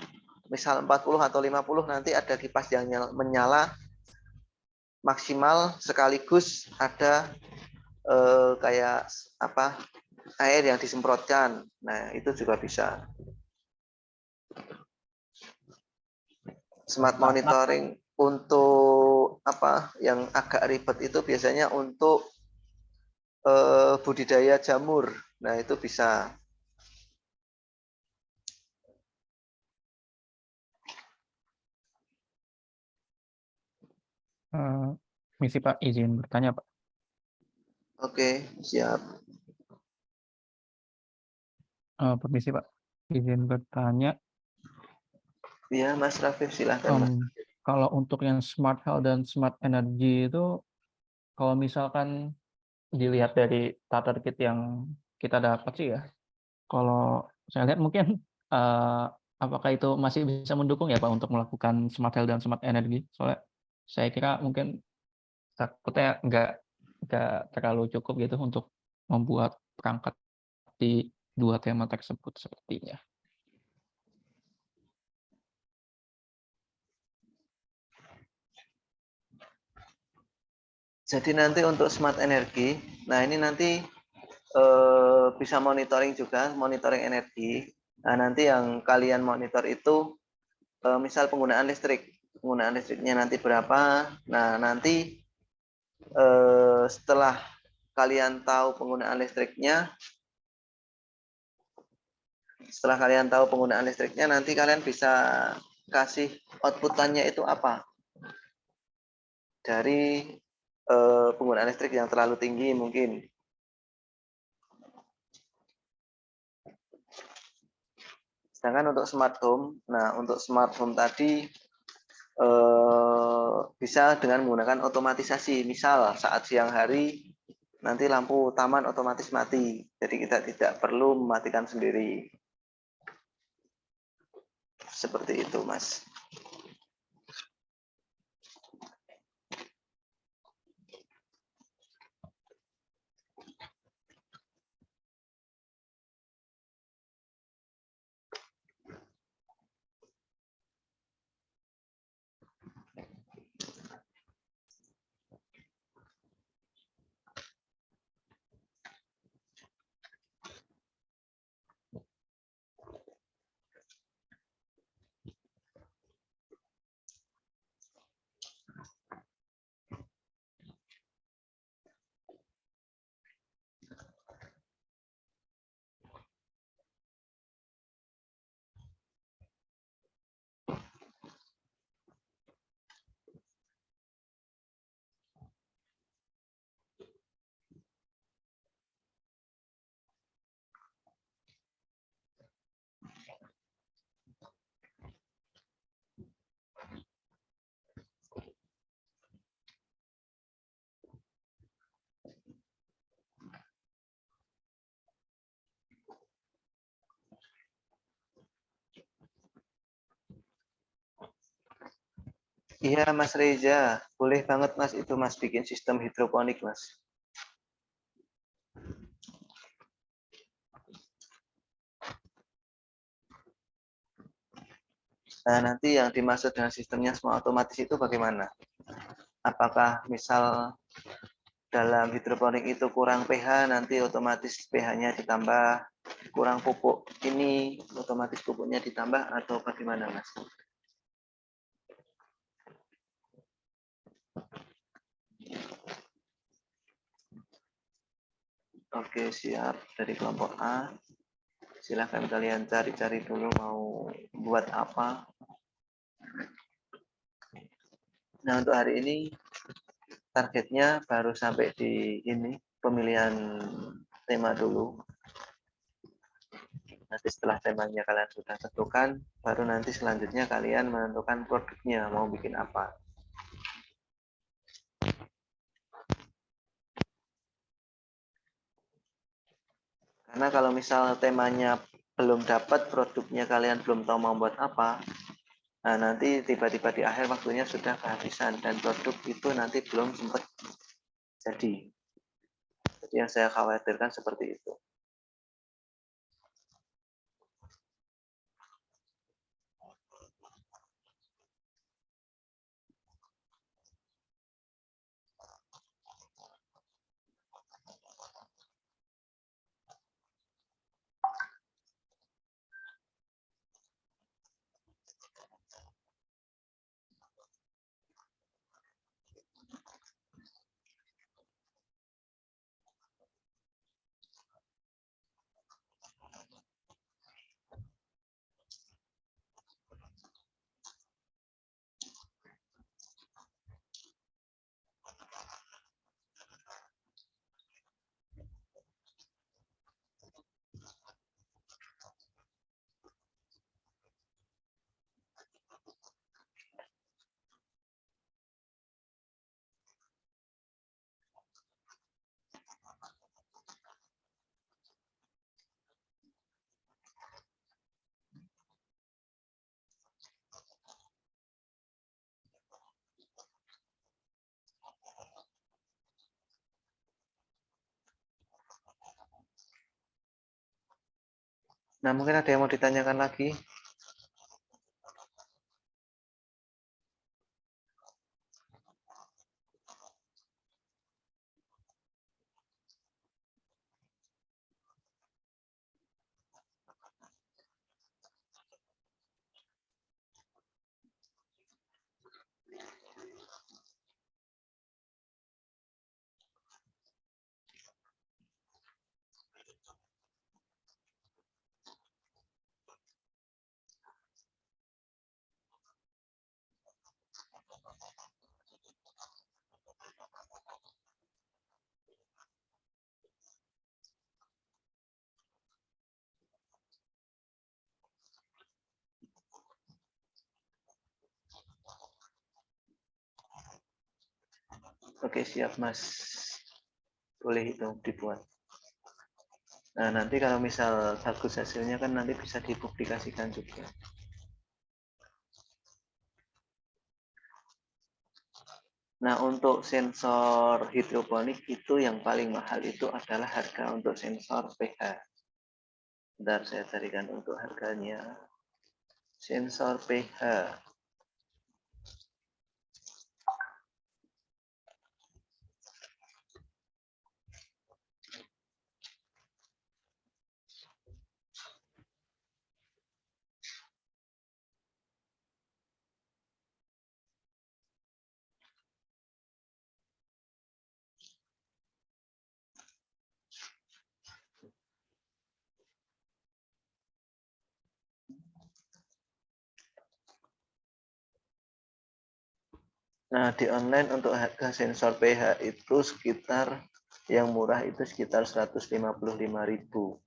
misal 40 atau 50, nanti ada kipas yang menyala maksimal sekaligus ada kayak air yang disemprotkan. Nah, itu juga bisa. Smart monitoring untuk yang agak ribet itu biasanya untuk budidaya jamur. Nah, itu bisa. Misi Pak, izin bertanya Pak. Oke, siap. Permisi Pak, izin bertanya. Ya, Mas Rafif, silahkan. Mas. Kalau untuk yang smart health dan smart energy itu, kalau misalkan dilihat dari starter kit yang kita dapat sih ya, kalau saya lihat mungkin apakah itu masih bisa mendukung ya Pak untuk melakukan smart health dan smart energy? Soalnya saya kira mungkin takutnya nggak terlalu cukup gitu untuk membuat perangkat di dua tema tersebut sepertinya. Jadi nanti untuk smart energi, nah ini nanti bisa monitoring juga, monitoring energi. Nah, nanti yang kalian monitor itu misal penggunaan listrik. Penggunaan listriknya nanti berapa. Nah, nanti setelah kalian tahu penggunaan listriknya, nanti kalian bisa kasih outputannya itu apa. Dari penggunaan listrik yang terlalu tinggi mungkin. Sedangkan untuk smart home, nah untuk smart home tadi bisa dengan menggunakan otomatisasi. Misal saat siang hari nanti lampu taman otomatis mati, jadi kita tidak perlu mematikan sendiri. Seperti itu, Mas. Iya Mas Reza, boleh banget Mas itu Mas bikin sistem hidroponik Mas. Nah nanti yang dimaksud dengan sistemnya semua otomatis itu bagaimana? Apakah misal dalam hidroponik itu kurang pH, nanti otomatis pH-nya ditambah, kurang pupuk ini otomatis pupuknya ditambah atau bagaimana Mas? Oke, siap. Dari kelompok A, silahkan kalian cari-cari dulu mau buat apa. Nah, untuk hari ini targetnya baru sampai di ini, pemilihan tema dulu. Nanti setelah temanya kalian sudah tentukan, baru nanti selanjutnya kalian menentukan produknya, mau bikin apa. Karena kalau misal temanya belum dapat, produknya kalian belum tahu mau buat apa, nah nanti tiba-tiba di akhir waktunya sudah kehabisan dan produk itu nanti belum sempat jadi. Jadi yang saya khawatirkan seperti itu. Nah, mungkin ada yang mau ditanyakan lagi? Oke, siap Mas. Boleh itu dibuat. Nah, nanti kalau misal bagus hasilnya kan nanti bisa dipublikasikan juga. Nah, untuk sensor hidroponik itu yang paling mahal itu adalah harga untuk sensor pH. Bentar, saya carikan untuk harganya. Sensor pH. Nah, di online untuk harga sensor pH itu sekitar yang murah itu sekitar 155.000.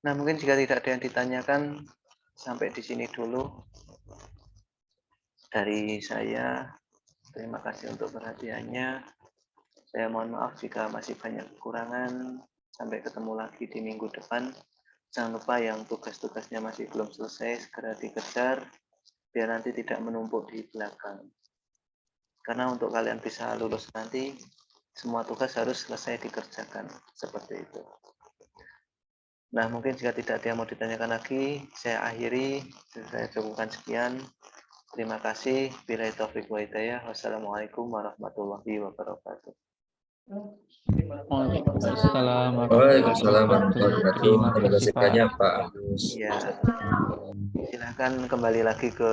Nah, mungkin jika tidak ada yang ditanyakan, sampai di sini dulu dari saya. Terima kasih untuk perhatiannya. Saya mohon maaf jika masih banyak kekurangan. Sampai ketemu lagi di minggu depan. Jangan lupa yang tugas-tugasnya masih belum selesai, segera dikejar, biar nanti tidak menumpuk di belakang. Karena untuk kalian bisa lulus nanti, semua tugas harus selesai dikerjakan. Seperti itu. Nah, mungkin jika tidak ada yang mau ditanyakan lagi, saya akhiri. Saya cukupkan sekian. Terima kasih. Billahi taufiq wa hidayah. Wassalamualaikum warahmatullahi wabarakatuh. Waalaikumsalam Waalaikumsalam warahmatullahi wabarakatuh. warahmatullahi wabarakatuh. Terima Terima kasih kasih Pak. banyak Pak Agus. Ya, silahkan kembali lagi ke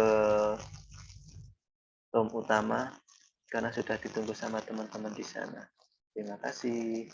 room utama karena sudah ditunggu sama teman-teman di sana. Terima kasih.